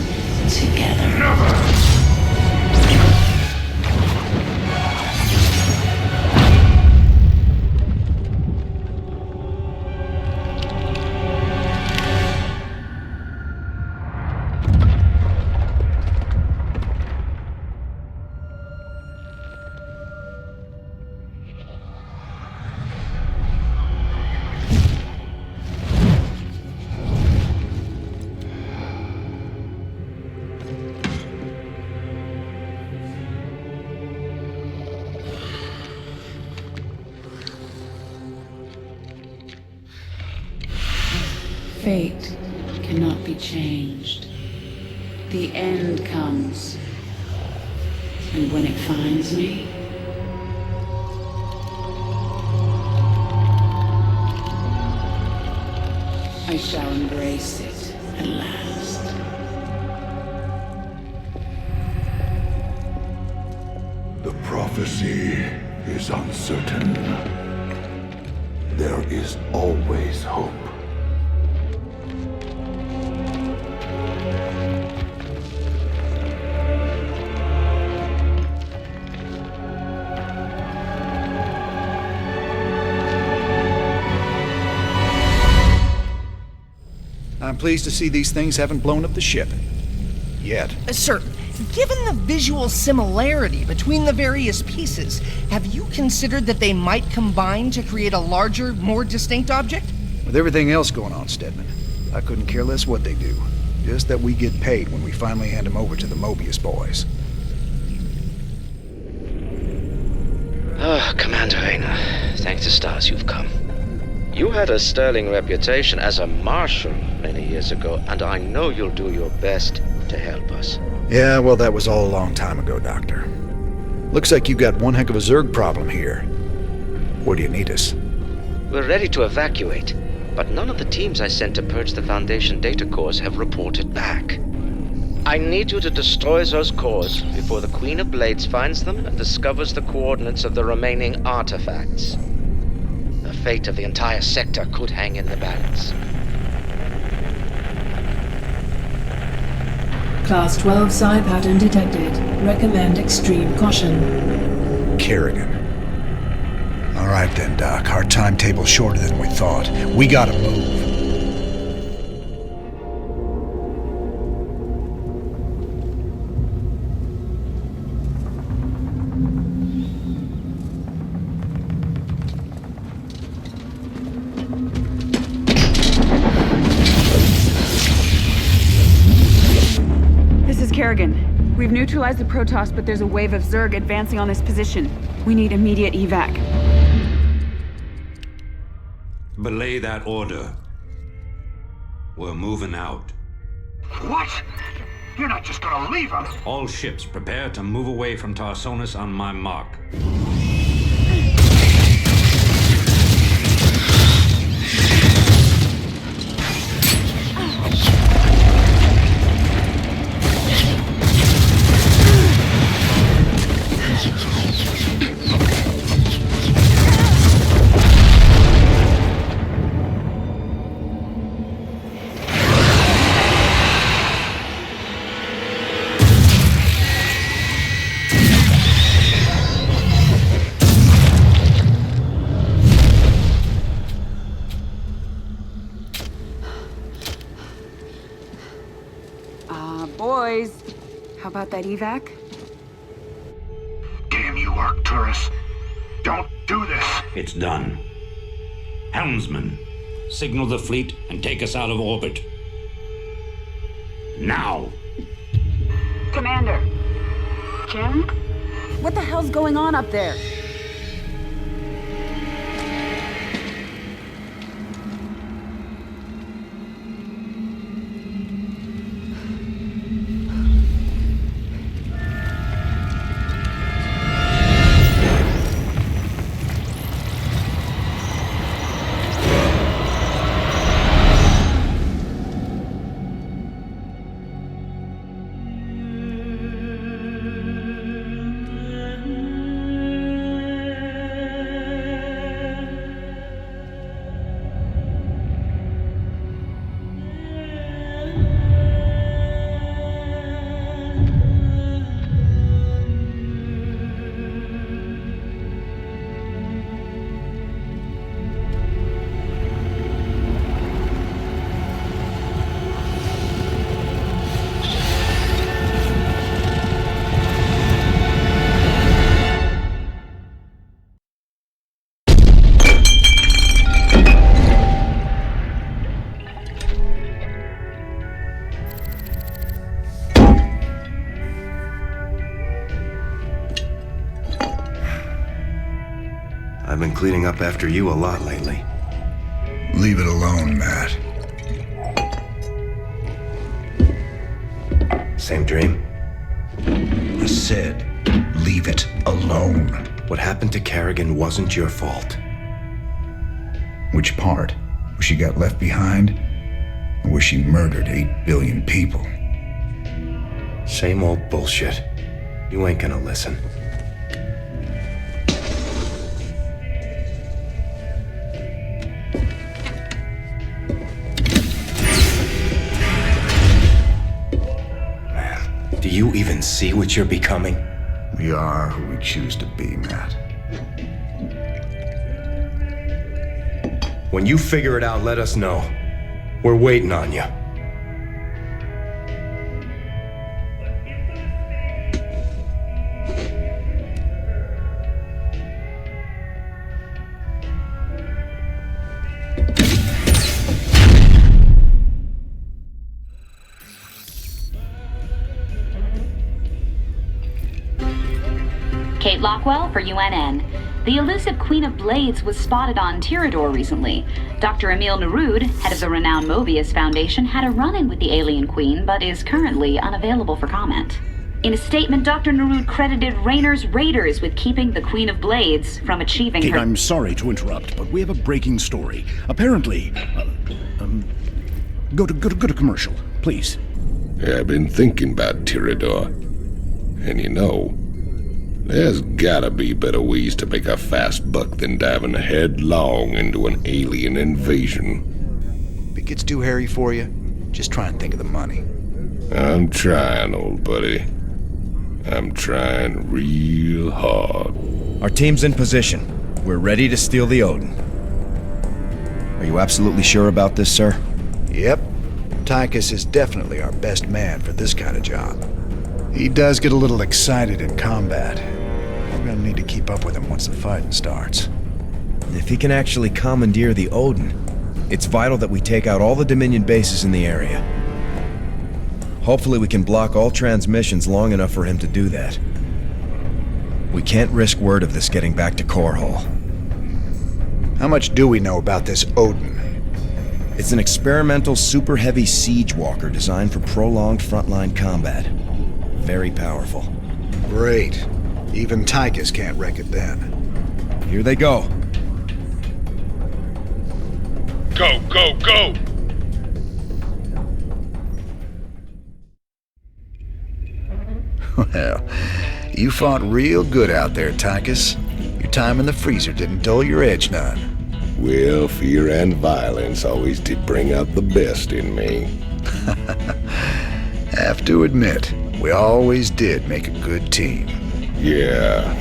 together. Never! fate cannot be changed. The end comes. And when it finds me, I shall embrace it at last. The prophecy is uncertain. There is always hope. I'm pleased to see these things haven't blown up the ship. Yet. Sir, given the visual similarity between the various pieces, have you considered that they might combine to create a larger, more distinct object? With everything else going on, Stedman, I couldn't care less what they do. Just that we get paid when we finally hand them over to the Mobius boys. Commander Rayner, thank the stars you've come. You had a sterling reputation as a marshal many years ago, and I know you'll do your best to help us. Yeah, well, that was all a long time ago, Doctor. Looks like you got one heck of a Zerg problem here. Where do you need us? We're ready to evacuate, but none of the teams I sent to purge the Foundation data cores have reported back. I need you to destroy those cores before the Queen of Blades finds them and discovers the coordinates of the remaining artifacts. The fate of the entire sector could hang in the balance. Class 12 psi pattern detected. Recommend extreme caution. Kerrigan. All right then, Doc. Our timetable's shorter than we thought. We gotta move. Kerrigan, we've neutralized the Protoss, but there's a wave of Zerg advancing on this position. We need immediate evac. Belay that order. We're moving out. What? You're not just gonna leave us? All ships prepare to move away from Tarsonis on my mark. Boys, how about that evac? Damn you, Arcturus. Don't do this. It's done. Helmsman, signal the fleet and take us out of orbit. Now! Commander. Kim? What the hell's going on up there? I've been cleaning up after you a lot lately. Leave it alone, Matt. Same dream? I said, leave it alone. What happened to Kerrigan wasn't your fault. Which part? Where she got left behind? Or where she murdered 8 billion people? Same old bullshit. You ain't gonna listen. Man, do you even see what you're becoming? We are who we choose to be, Matt. When you figure it out, let us know. We're waiting on you. Kate Lockwell for UNN. The elusive Queen of Blades was spotted on Tirador recently. Dr. Emil Nerud, head of the renowned Mobius Foundation, had a run-in with the alien queen, but is currently unavailable for comment. In a statement, Dr. Nerud credited Raynor's raiders with keeping the Queen of Blades from achieving Kate, her... I'm sorry to interrupt, but we have a breaking story. Apparently, go to commercial, please. Yeah, I've been thinking about Tirador. And you know, there's gotta be better ways to make a fast buck than diving headlong into an alien invasion. If it gets too hairy for you, just try and think of the money. I'm trying, old buddy. I'm trying real hard. Our team's in position. We're ready to steal the Odin. Are you absolutely sure about this, sir? Yep. Tychus is definitely our best man for this kind of job. He does get a little excited in combat. We're gonna need to keep up with him once the fighting starts. If he can actually commandeer the Odin, it's vital that we take out all the Dominion bases in the area. Hopefully we can block all transmissions long enough for him to do that. We can't risk word of this getting back to Core Hall. How much do we know about this Odin? It's an experimental super heavy siege walker designed for prolonged frontline combat. Very powerful. Great. Even Tychus can't wreck it then. Here they go. Go, go, go! Well, you fought real good out there, Tychus. Your time in the freezer didn't dull your edge none. Well, fear and violence always did bring out the best in me. Have to admit, we always did make a good team. Yeah.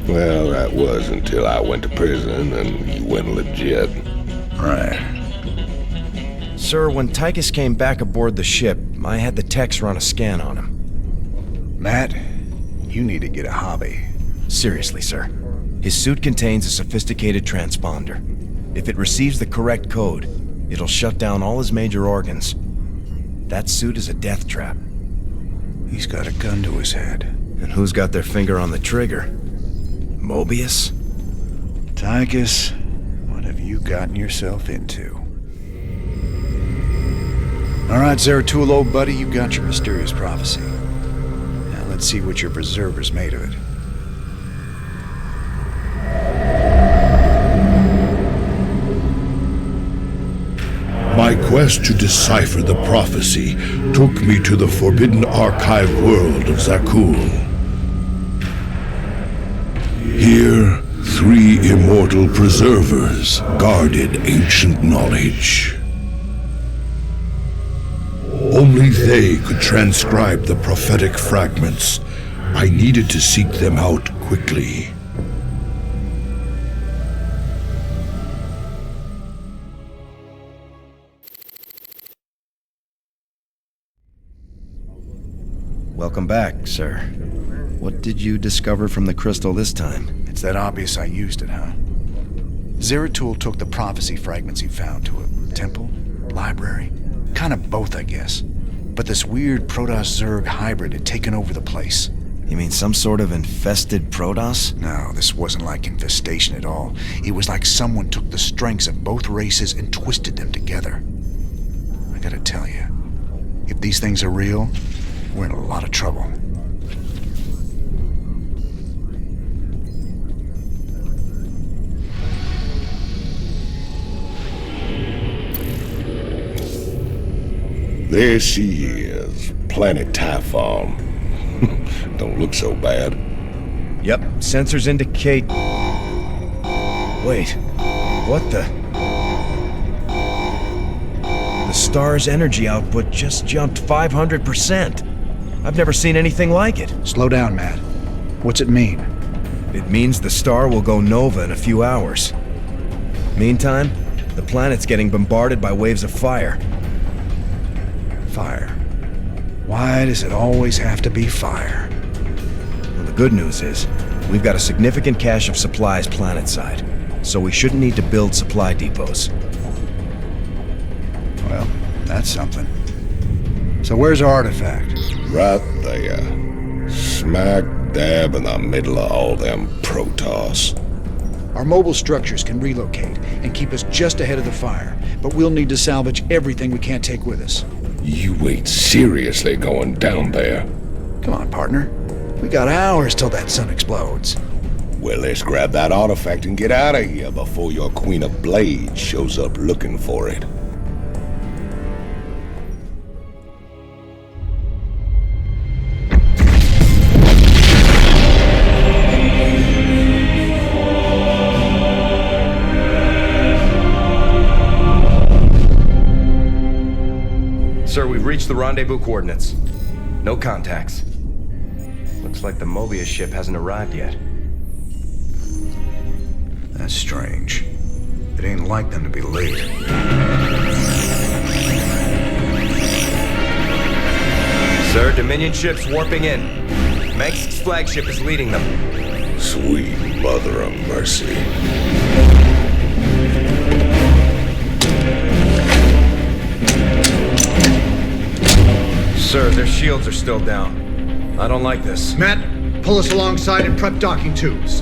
Well, that was until I went to prison and you went legit. Right. Sir, when Tychus came back aboard the ship, I had the techs run a scan on him. Matt, you need to get a hobby. Seriously, sir. His suit contains a sophisticated transponder. If it receives the correct code, it'll shut down all his major organs. That suit is a death trap. He's got a gun to his head. And who's got their finger on the trigger? Mobius? Tychus, what have you gotten yourself into? All right, Zeratul, old buddy, you got your mysterious prophecy. Now let's see what your preserver's made of it. My quest to decipher the prophecy took me to the forbidden archive world of Zakul. Here, 3 immortal preservers guarded ancient knowledge. Only they could transcribe the prophetic fragments. I needed to seek them out quickly. Welcome back, sir. What did you discover from the crystal this time? It's that obvious I used it, huh? Zeratul took the prophecy fragments he found to a temple, library, kind of both, I guess. But this weird Protoss-Zerg hybrid had taken over the place. You mean some sort of infested Protoss? No, this wasn't like infestation at all. It was like someone took the strengths of both races and twisted them together. I gotta tell you, If these things are real, we're in a lot of trouble. There she is, Planet Typhon. Don't look so bad. Yep, sensors indicate... Wait, what the... The star's energy output just jumped 500%. I've never seen anything like it. Slow down, Matt. What's it mean? It means the star will go nova in a few hours. Meantime, the planet's getting bombarded by waves of fire. Fire. Why does it always have to be fire? Well, the good news is, we've got a significant cache of supplies planetside, so we shouldn't need to build supply depots. Well, that's something. So where's our artifact? Right there. Smack dab in the middle of all them Protoss. Our mobile structures can relocate and keep us just ahead of the fire, but we'll need to salvage everything we can't take with us. You ain't seriously going down there. Come on, partner. We got hours till that sun explodes. Well, let's grab that artifact and get out of here before your Queen of Blades shows up looking for it. Sir, we've reached the rendezvous coordinates. No contacts. Looks like the Mobius ship hasn't arrived yet. That's strange. It ain't like them to be late. Sir, Dominion ship's warping in. Mengsk's flagship is leading them. Sweet mother of mercy. Sir, their shields are still down. I don't like this. Matt, pull us alongside and prep docking tubes.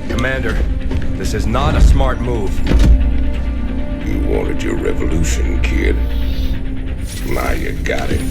Commander, this is not a smart move. You wanted your revolution, kid. Now you got it.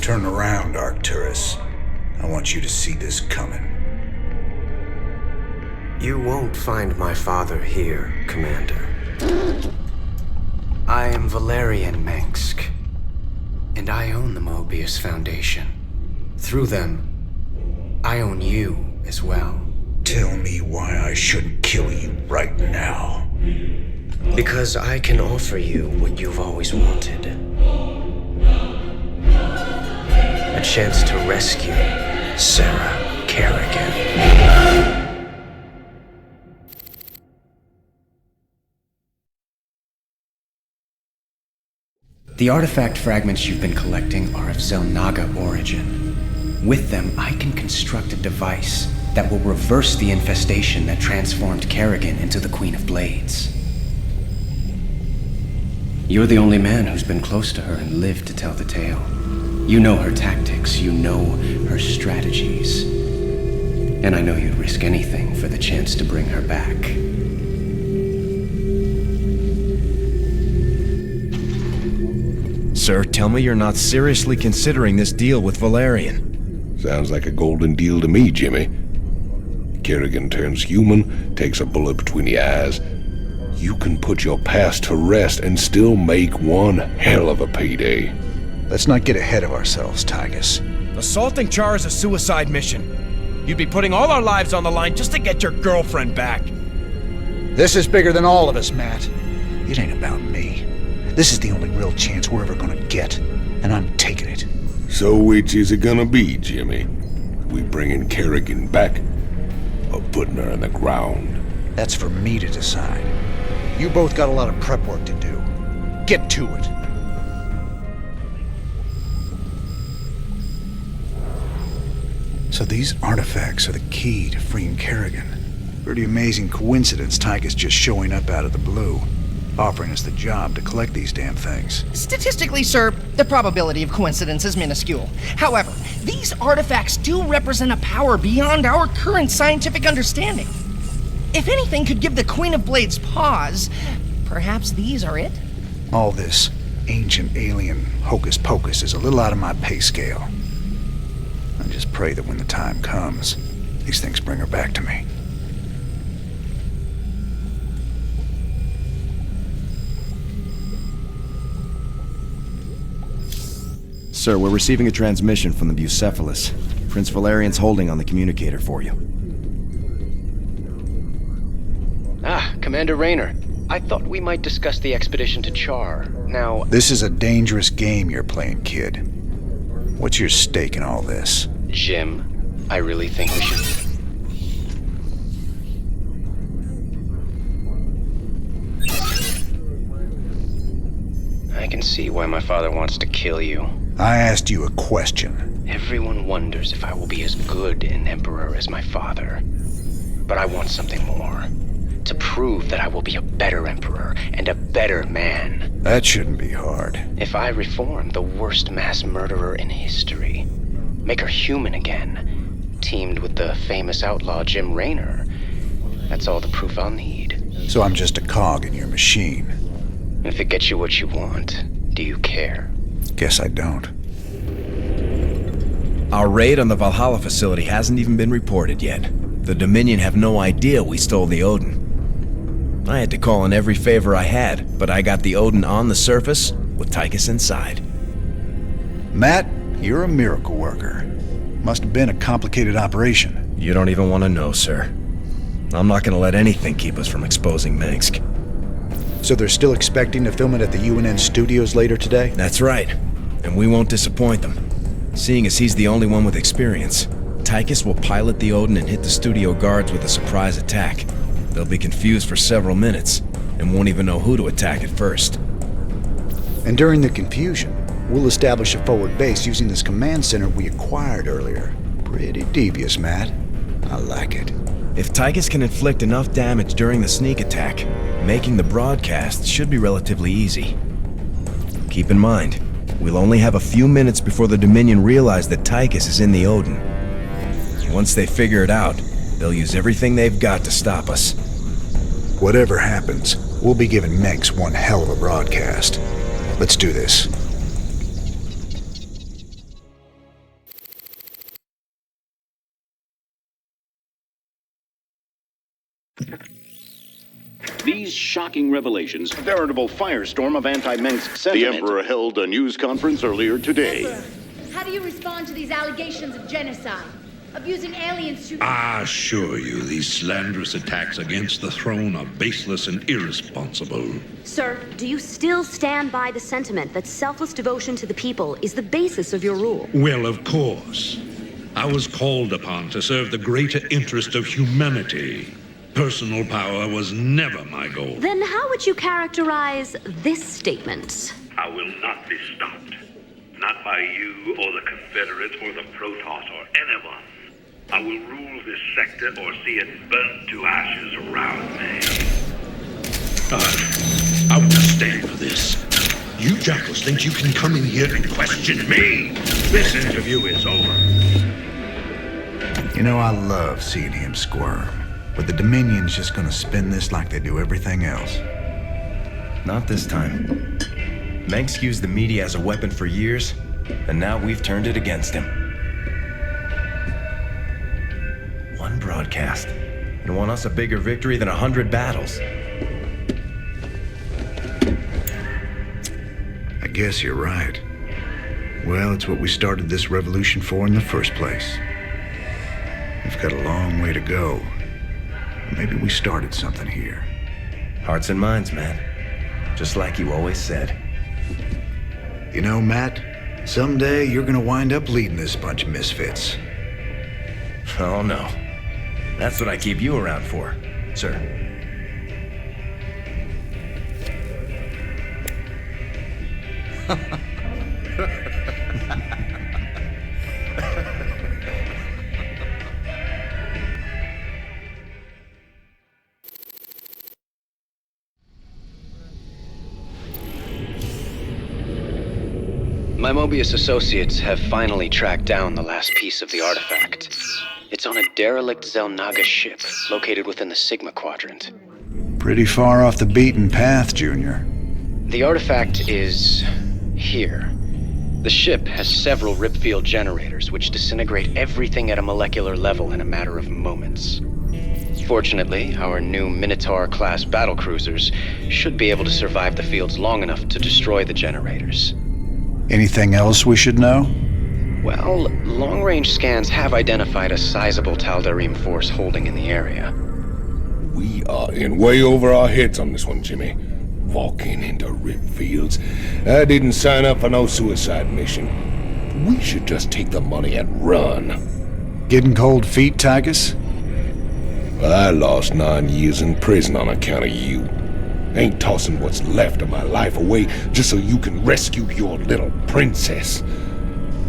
Turn around, Arcturus. I want you to see this coming. You won't find my father here, Commander. I am Valerian Mengsk, and I own the Mobius Foundation. Through them, I own you as well. Tell me why I shouldn't kill you right now. Because I can offer you what you've always wanted. A chance to rescue Sarah Kerrigan. The artifact fragments you've been collecting are of Xel'Naga origin. With them, I can construct a device that will reverse the infestation that transformed Kerrigan into the Queen of Blades. You're the only man who's been close to her and lived to tell the tale. You know her tactics, you know her strategies. And I know you'd risk anything for the chance to bring her back. Sir, tell me you're not seriously considering this deal with Valerian. Sounds like a golden deal to me, Jimmy. Kerrigan turns human, takes a bullet between the eyes. You can put your past to rest and still make one hell of a payday. Let's not get ahead of ourselves, Tygus. Assaulting Char is a suicide mission. You'd be putting all our lives on the line just to get your girlfriend back. This is bigger than all of us, Matt. It ain't about me. This is the only real chance we're ever gonna get, and I'm taking it. So which is it gonna be, Jimmy? We bringing Kerrigan back, or putting her in the ground? That's for me to decide. You both got a lot of prep work to do. Get to it. So these artifacts are the key to freeing Kerrigan. Pretty amazing coincidence Tygus just showing up out of the blue, offering us the job to collect these damn things. Statistically, sir, the probability of coincidence is minuscule. However, these artifacts do represent a power beyond our current scientific understanding. If anything could give the Queen of Blades pause, perhaps these are it? All this ancient alien hocus-pocus is a little out of my pay scale. I just pray that when the time comes, these things bring her back to me. Sir, we're receiving a transmission from the Bucephalus. Prince Valerian's holding on the communicator for you. Ah, Commander Raynor. I thought we might discuss the expedition to Char. Now... This is a dangerous game you're playing, kid. What's your stake in all this? Jim, I really think we should... I can see why my father wants to kill you. I asked you a question. Everyone wonders if I will be as good an emperor as my father. But I want something more. To prove that I will be a better emperor and a better man. That shouldn't be hard. If I reform the worst mass murderer in history, make her human again, teamed with the famous outlaw Jim Raynor, that's all the proof I'll need. So I'm just a cog in your machine. If it gets you what you want, do you care? Guess I don't. Our raid on the Valhalla facility hasn't even been reported yet. The Dominion have no idea we stole the Odin. I had to call in every favor I had, but I got the Odin on the surface with Tychus inside. Matt, you're a miracle worker. Must have been a complicated operation. You don't even want to know, sir. I'm not going to let anything keep us from exposing Minsk. So they're still expecting to film it at the UNN studios later today? That's right. And we won't disappoint them. Seeing as he's the only one with experience, Tychus will pilot the Odin and hit the studio guards with a surprise attack. They'll be confused for several minutes, and won't even know who to attack at first. And during the confusion, we'll establish a forward base using this command center we acquired earlier. Pretty devious, Matt. I like it. If Tychus can inflict enough damage during the sneak attack, making the broadcast should be relatively easy. Keep in mind, we'll only have a few minutes before the Dominion realize that Tychus is in the Odin. Once they figure it out, they'll use everything they've got to stop us. Whatever happens, we'll be giving Menks one hell of a broadcast. Let's do this. These shocking revelations, a veritable firestorm of anti-Minsk sentiment. The Emperor held a news conference earlier today. How do you respond to these allegations of genocide? Abusing aliens to... I assure you, these slanderous attacks against the throne are baseless and irresponsible. Sir, do you still stand by the sentiment that selfless devotion to the people is the basis of your rule? Well, of course. I was called upon to serve the greater interest of humanity. Personal power was never my goal. Then how would you characterize this statement? I will not be stopped. Not by you or the Confederates or the Protoss or anyone. I will rule this sector or see it burnt to ashes around me. I won't stand for this. You jackals think you can come in here and question me? This interview is over. You know, I love seeing him squirm. But the Dominion's just gonna spin this like they do everything else. Not this time. Menks used the media as a weapon for years, and now we've turned it against him. One broadcast. You won us a bigger victory than 100 battles. I guess you're right. Well, it's what we started this revolution for in the first place. We've got a long way to go. Maybe we started something here. Hearts and minds, man. Just like you always said. You know, Matt, someday you're gonna wind up leading this bunch of misfits. Oh, no. That's what I keep you around for, sir. My Mobius associates have finally tracked down the last piece of the artifact. It's on a derelict Xel'Naga ship located within the Sigma Quadrant. Pretty far off the beaten path, Junior. The artifact is here. The ship has several ripfield generators which disintegrate everything at a molecular level in a matter of moments. Fortunately, our new Minotaur-class battlecruisers should be able to survive the fields long enough to destroy the generators. Anything else we should know? Well, long-range scans have identified a sizable Tal'Darim force holding in the area. We are in way over our heads on this one, Jimmy. Walking into rip fields. I didn't sign up for no suicide mission. We should just take the money and run. Getting cold feet, Tygus? I lost 9 years in prison on account of you. Ain't tossing what's left of my life away just so you can rescue your little princess.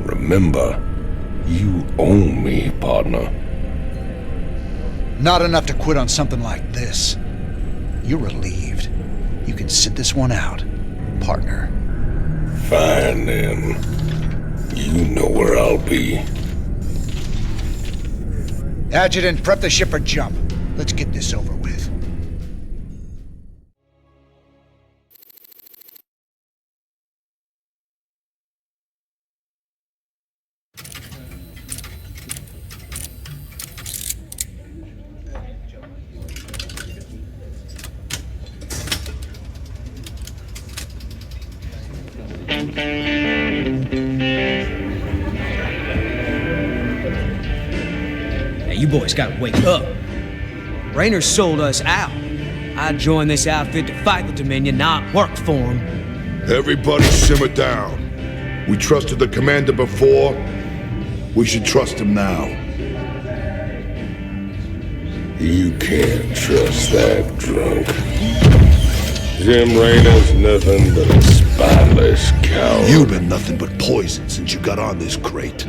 Remember, you own me, partner. Not enough to quit on something like this. You're relieved. You can sit this one out, partner. Fine, then. You know where I'll be. Adjutant, prep the ship for jump. Let's get this over with. Now you boys gotta wake up. Raynor sold us out. I joined this outfit to fight the Dominion, not work for him. Everybody simmer down. We trusted the commander before. We should trust him now. You can't trust that drunk. Jim Raynor's nothing but a spineless coward. You've been nothing but poison since you got on this crate.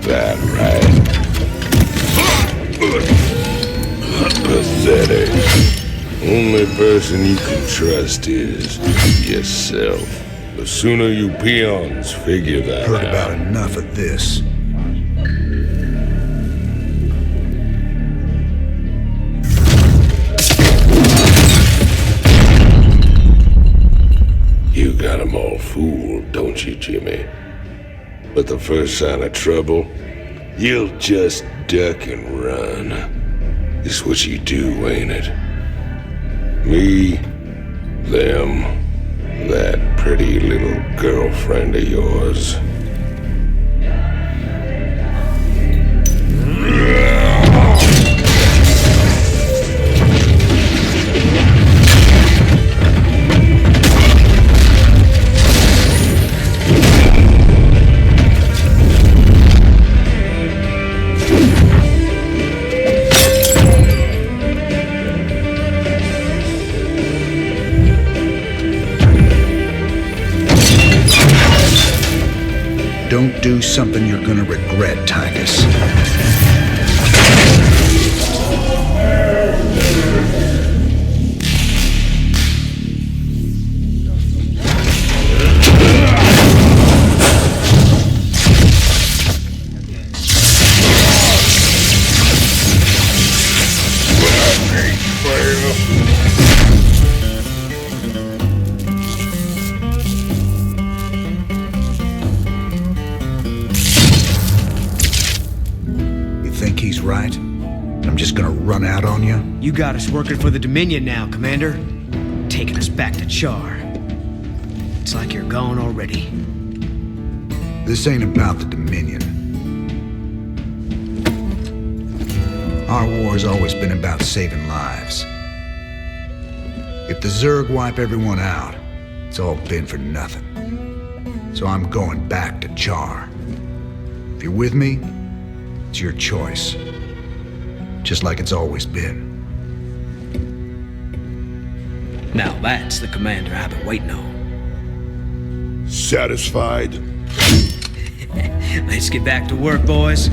That right. Pathetic. Only person you can trust is yourself. The sooner you peons figure that Heard out. about enough of this. You got 'em all fooled, don't you, Jimmy? But the first sign of trouble, you'll just duck and run. It's what you do, ain't it? Me, them, that pretty little girlfriend of yours. Don't do something you're gonna regret, Tygus. Right? I'm just gonna run out on you? You got us working for the Dominion now, Commander. Taking us back to Char. It's like you're gone already. This ain't about the Dominion. Our war's always been about saving lives. If the Zerg wipe everyone out, it's all been for nothing. So I'm going back to Jar. If you're with me, it's your choice. Just like it's always been. Now that's the commander I've been waiting on. Satisfied? Let's get back to work, boys.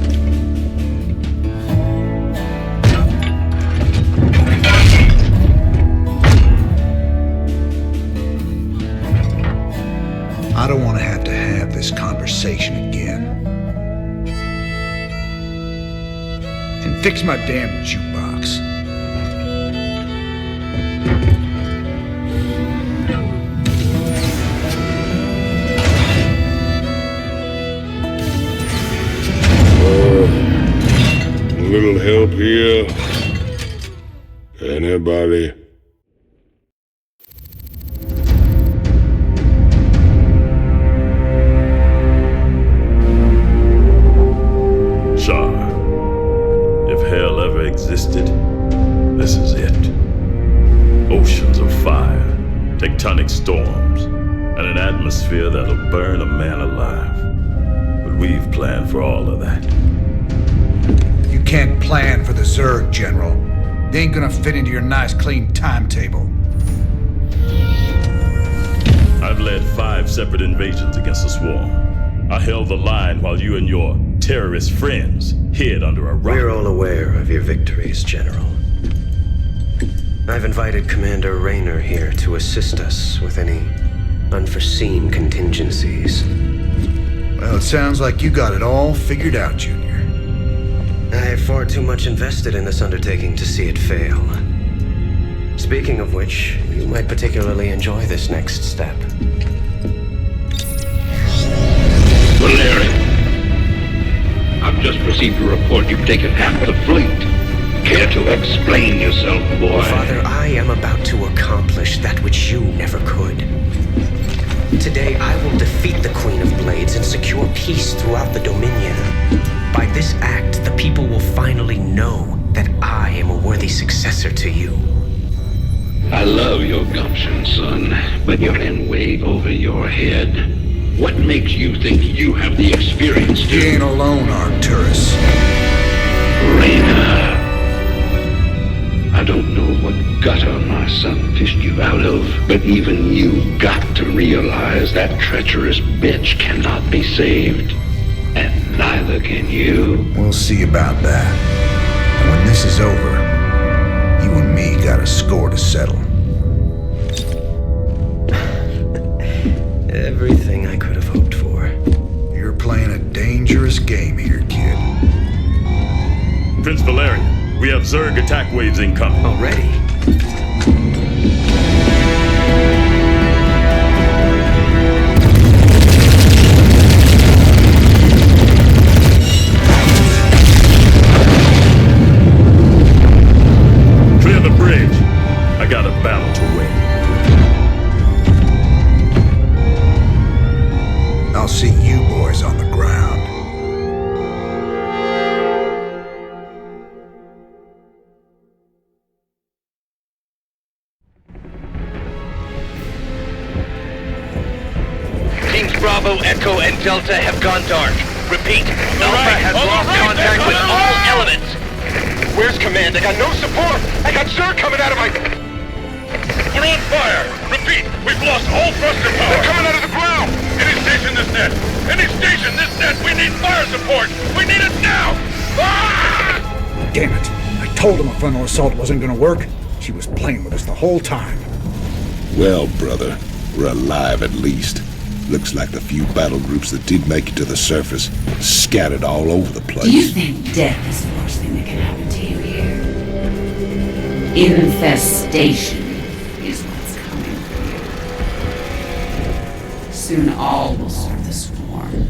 I don't want to have this conversation again. And fix my damn jukebox. A little help here? Anybody? Existed, this is it. Oceans of fire, tectonic storms, and an atmosphere that'll burn a man alive. But we've planned for all of that. You can't plan for the Zerg, General. They ain't gonna fit into your nice, clean timetable. I've led 5 separate invasions against the Swarm. I held the line while you and your terrorist friends hid under a rock. We're all aware of your victories, General. I've invited Commander Raynor here to assist us with any unforeseen contingencies. Well, it sounds like you got it all figured out, Junior. I have far too much invested in this undertaking to see it fail. Speaking of which, you might particularly enjoy this next step. Valerian, I've just received a report you've taken half the fleet. Care to explain yourself, boy? Father, I am about to accomplish that which you never could. Today, I will defeat the Queen of Blades and secure peace throughout the Dominion. By this act, the people will finally know that I am a worthy successor to you. I love your gumption, son, but you're in way over your head. What makes you think you have the experience to... You ain't alone, Arcturus. Raynor. I don't know what gutter my son fished you out of, but even you got to realize that treacherous bitch cannot be saved. And neither can you. We'll see about that. And when this is over, you and me got a score to settle. Everything I could have hoped for. You're playing a dangerous game here, kid. Prince Valerian, we have Zerg attack waves incoming. Already? Clear the bridge. I got a battle to win. I'll see you boys on the ground. Teams Bravo, Echo, and Delta have gone dark. Repeat, Alpha has lost contact with all elements. Where's command? I got no support! I got Zerg coming out of my... We're on fire! Repeat, we've lost all thruster power! They're coming out of the ground! Any station this net! Any station this net! We need fire support! We need it now! Ah! Damn it. I told him a frontal assault wasn't gonna work. She was playing with us the whole time. Well, brother, we're alive at least. Looks like the few battle groups that did make it to the surface scattered all over the place. Do you think death is the worst thing that can happen to you here? Infestation is what's coming for you. Soon all will serve the Swarm.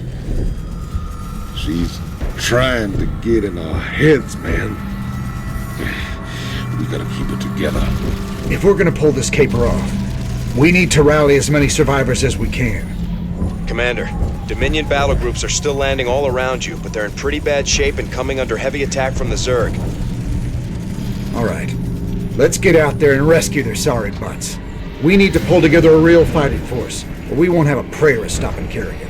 She's trying to get in our heads, man. We gotta keep it together. If we're gonna pull this caper off, We need to rally as many survivors as we can. Commander, Dominion battle groups are still landing all around you, but they're in pretty bad shape and coming under heavy attack from the Zerg. All right. Let's get out there and rescue their sorry butts. We need to pull together a real fighting force, or we won't have a prayer of stopping Kerrigan.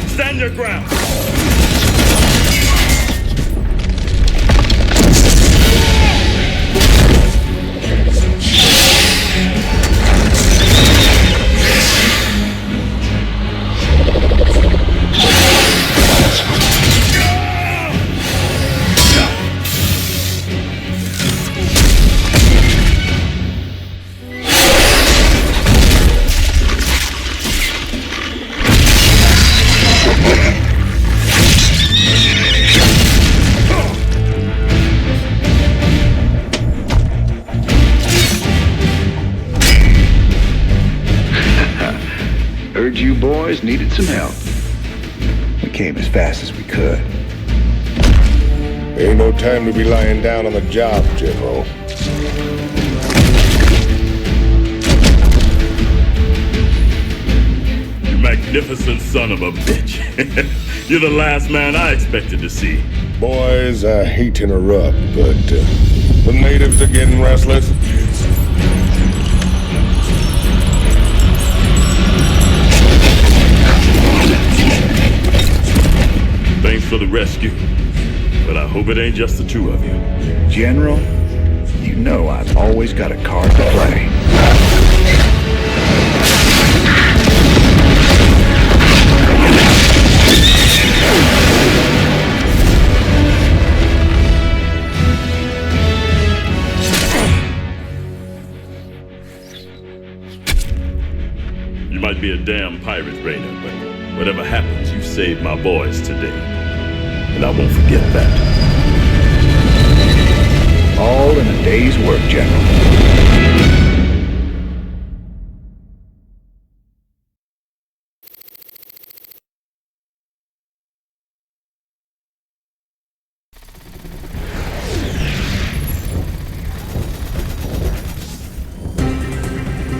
Stand your ground! Heard you boys needed some help. We came as fast as we could. Ain't no time to be lying down on the job, General. You magnificent son of a bitch. You're the last man I expected to see. Boys, I hate to interrupt, but the natives are getting restless. Thanks for the rescue, but I hope it ain't just the two of you. General, you know I've always got a card to play. You might be a damn pirate, Raynor, but whatever happens, you saved my boys today. And I won't forget that. All in a day's work, General.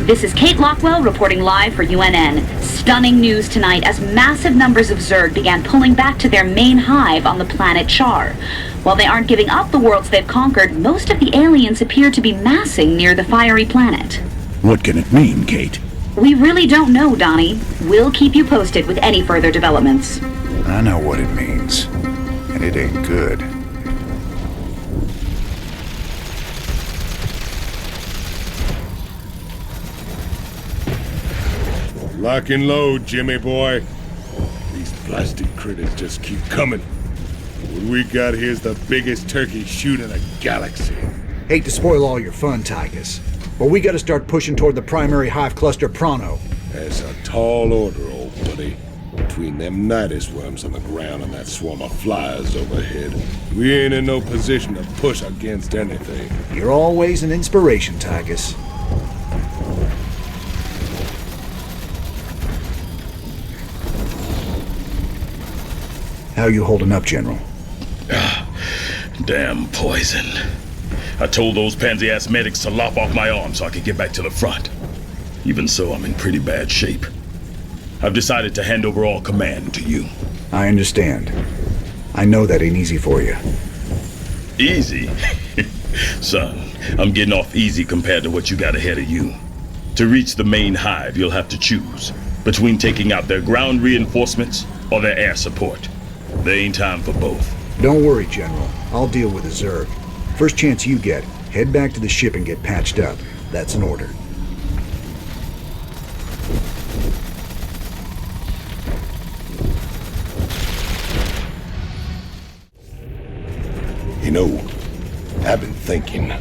This is Kate Lockwell reporting live for UNN. Stunning news tonight as massive numbers of Zerg began pulling back to their main hive on the planet Char. While they aren't giving up the worlds they've conquered, most of the aliens appear to be massing near the fiery planet. What can it mean, Kate? We really don't know, Donnie. We'll keep you posted with any further developments. I know what it means, and it ain't good. Lock and load, Jimmy boy. These blasted critters just keep coming. What we got here's the biggest turkey shoot in the galaxy. Hate to spoil all your fun, Tychus, but we gotta start pushing toward the primary hive cluster pronto. That's a tall order, old buddy. Between them nidus worms on the ground and that swarm of flies overhead, we ain't in no position to push against anything. You're always an inspiration, Tychus. How you holding up, General? Damn poison. I told those pansy-ass medics to lop off my arm so I could get back to the front. Even so, I'm in pretty bad shape. I've decided to hand over all command to you. I understand. I know that ain't easy for you. Easy? Son, I'm getting off easy compared to what you got ahead of you. To reach the main hive, you'll have to choose between taking out their ground reinforcements or their air support. There ain't time for both. Don't worry, General. I'll deal with the Zerg. First chance you get, head back to the ship and get patched up. That's an order. know, I've been thinking.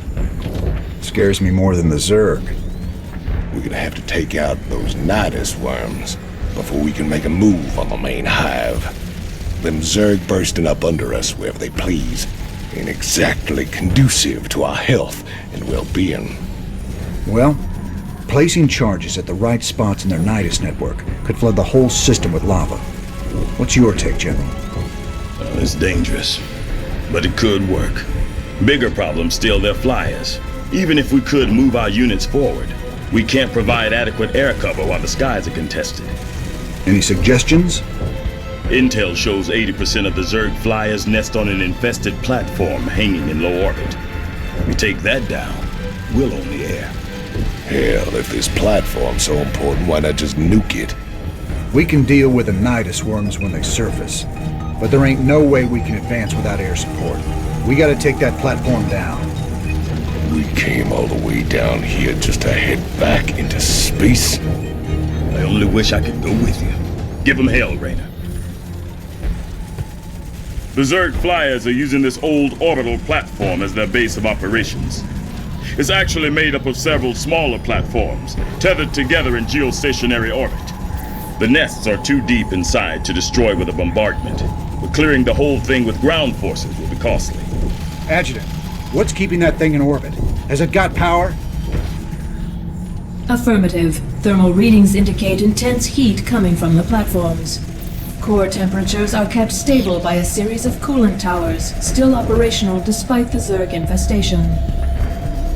Scares me more than the Zerg. We're gonna have to take out those Nidus worms before we can make a move on the main hive. Them Zerg bursting up under us wherever they please ain't exactly conducive to our health and well-being. Well, placing charges at the right spots in their Nidus network could flood the whole system with lava. What's your take, General? It's dangerous, but it could work. Bigger problem still their flyers. Even if we could move our units forward, we can't provide adequate air cover while the skies are contested. Any suggestions? Intel shows 80% of the Zerg flyers nest on an infested platform hanging in low orbit. We take that down, we'll own the air. Hell, if this platform's so important, why not just nuke it? We can deal with the Nidus worms when they surface, but there ain't no way we can advance without air support. We gotta take that platform down. We came all the way down here just to head back into space? I only wish I could go with you. Give them hell, Raynor. The Zerg flyers are using this old orbital platform as their base of operations. It's actually made up of several smaller platforms, tethered together in geostationary orbit. The nests are too deep inside to destroy with a bombardment, but clearing the whole thing with ground forces will be costly. Adjutant, what's keeping that thing in orbit? Has it got power? Affirmative. Thermal readings indicate intense heat coming from the platforms. Core temperatures are kept stable by a series of coolant towers, still operational despite the Zerg infestation.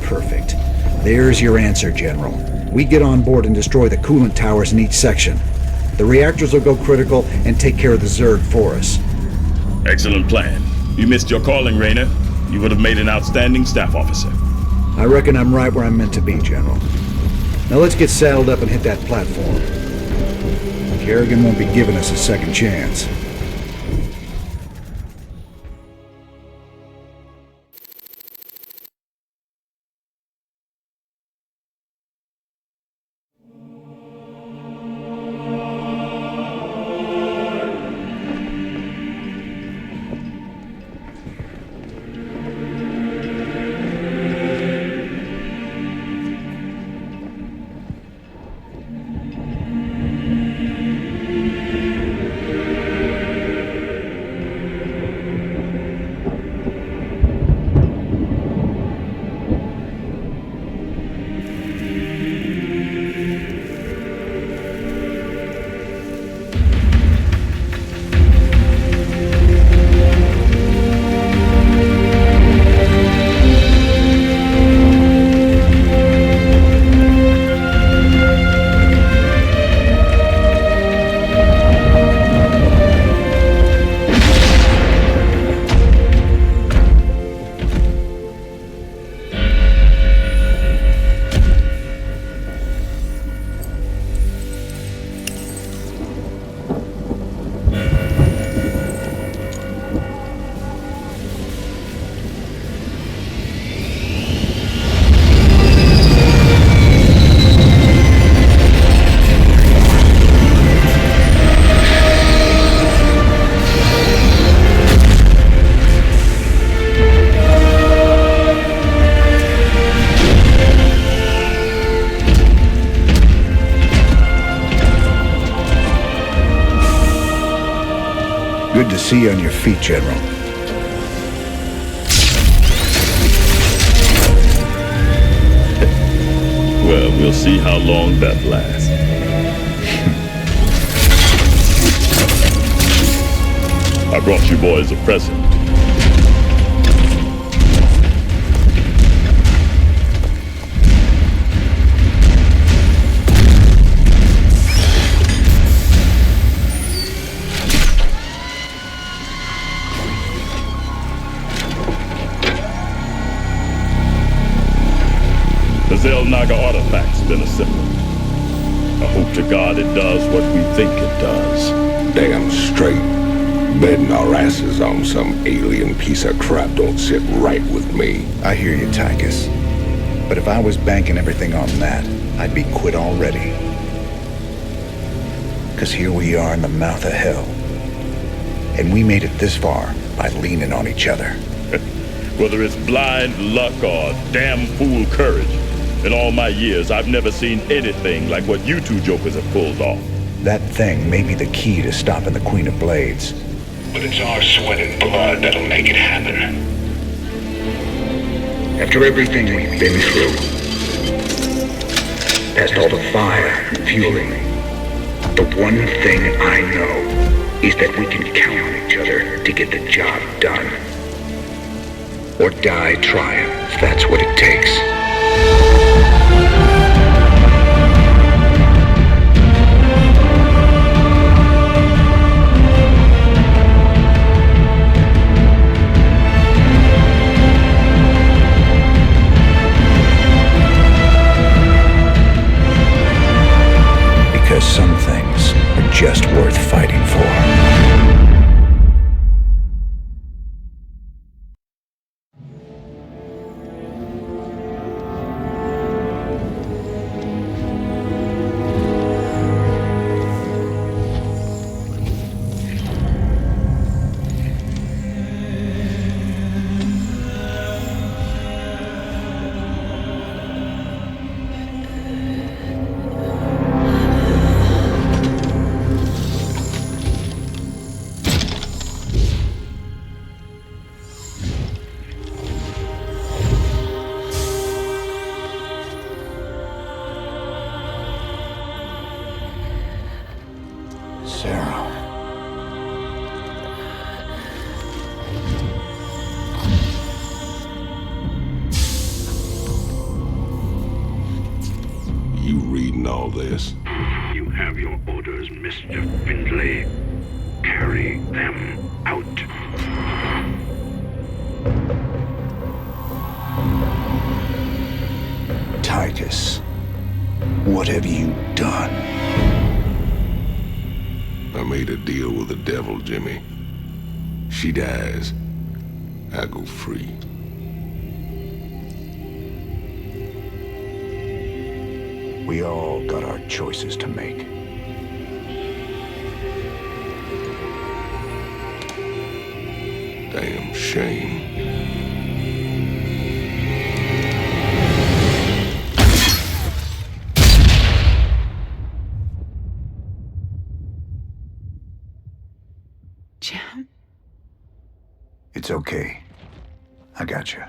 Perfect. There's your answer, General. We get on board and destroy the coolant towers in each section. The reactors will go critical and take care of the Zerg for us. Excellent plan. You missed your calling, Raynor. You would have made an outstanding staff officer. I reckon I'm right where I'm meant to be, General. Now let's get saddled up and hit that platform. Kerrigan won't be giving us a second chance. Good to see you on your feet, General. Well, we'll see how long that lasts. I brought you boys a present. The Zelnaga artifact's been assembled. I hope to God it does what we think it does. Damn straight. Betting our asses on some alien piece of crap don't sit right with me. I hear you, Tychus. But if I was banking everything on that, I'd be quit already. 'Cause here we are in the mouth of hell. And we made it this far by leaning on each other. Whether it's blind luck or damn fool courage, in all my years, I've never seen anything like what you two jokers have pulled off. That thing may be the key to stopping the Queen of Blades. But it's our sweat and blood that'll make it happen. After everything we've been through, past all the fire and fueling, the one thing I know is that we can count on each other to get the job done. Or die trying, if that's what it takes. Because some things are just worth fighting for. All this. You have your orders, Mr. Findlay. Carry them out. Titus, what have you done? I made a deal with the devil, Jimmy. She dies, I go free. We all got our choices to make. Damn shame. Jim? It's okay. I got you.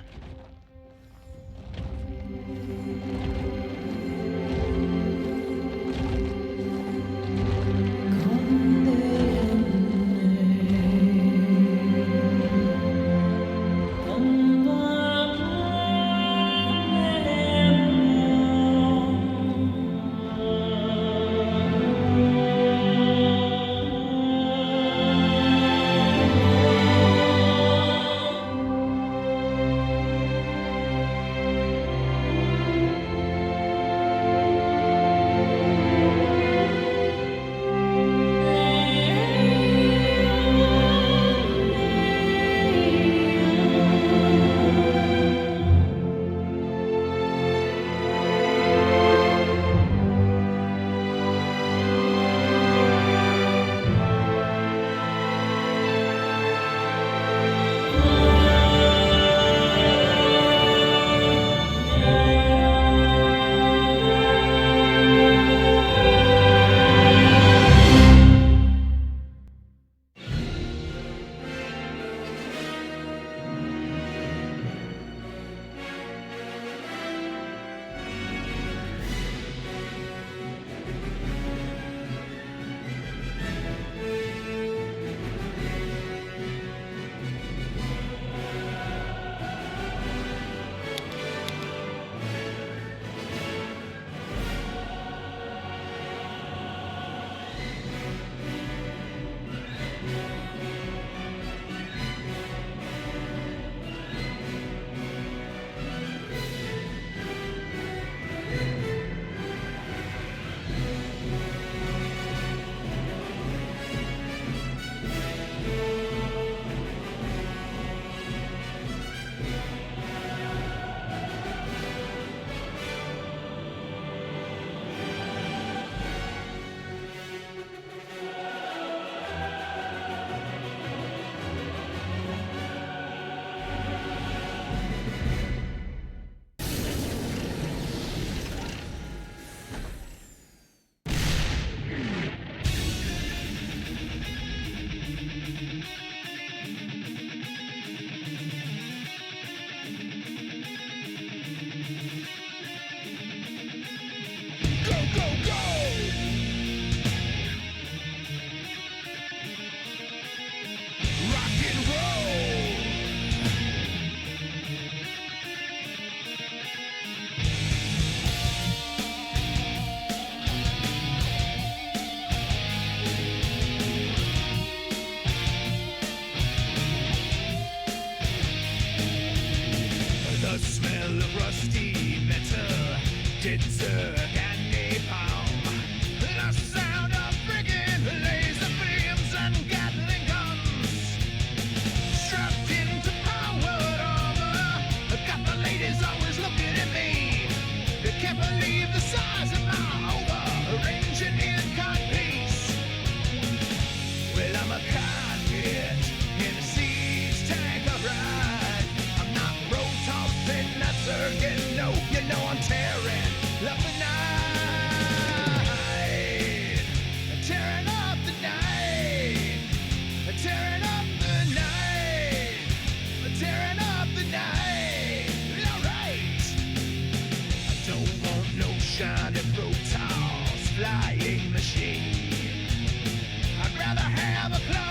Zerg and napalm. The sound of friggin' laser beams and Gatling guns. Strapped into powered armor, got the ladies always looking at me. They can't believe the size of my over-range engineered codpiece. Well, I'm a cockpit in a siege tank of ride. I'm not Protossing that circuit, no, you know I'm tearing up the night. Tearing up the night. Tearing up the night. Tearing up the night. Alright. I don't want no shiny Protoss flying machine. I'd rather have a cloud.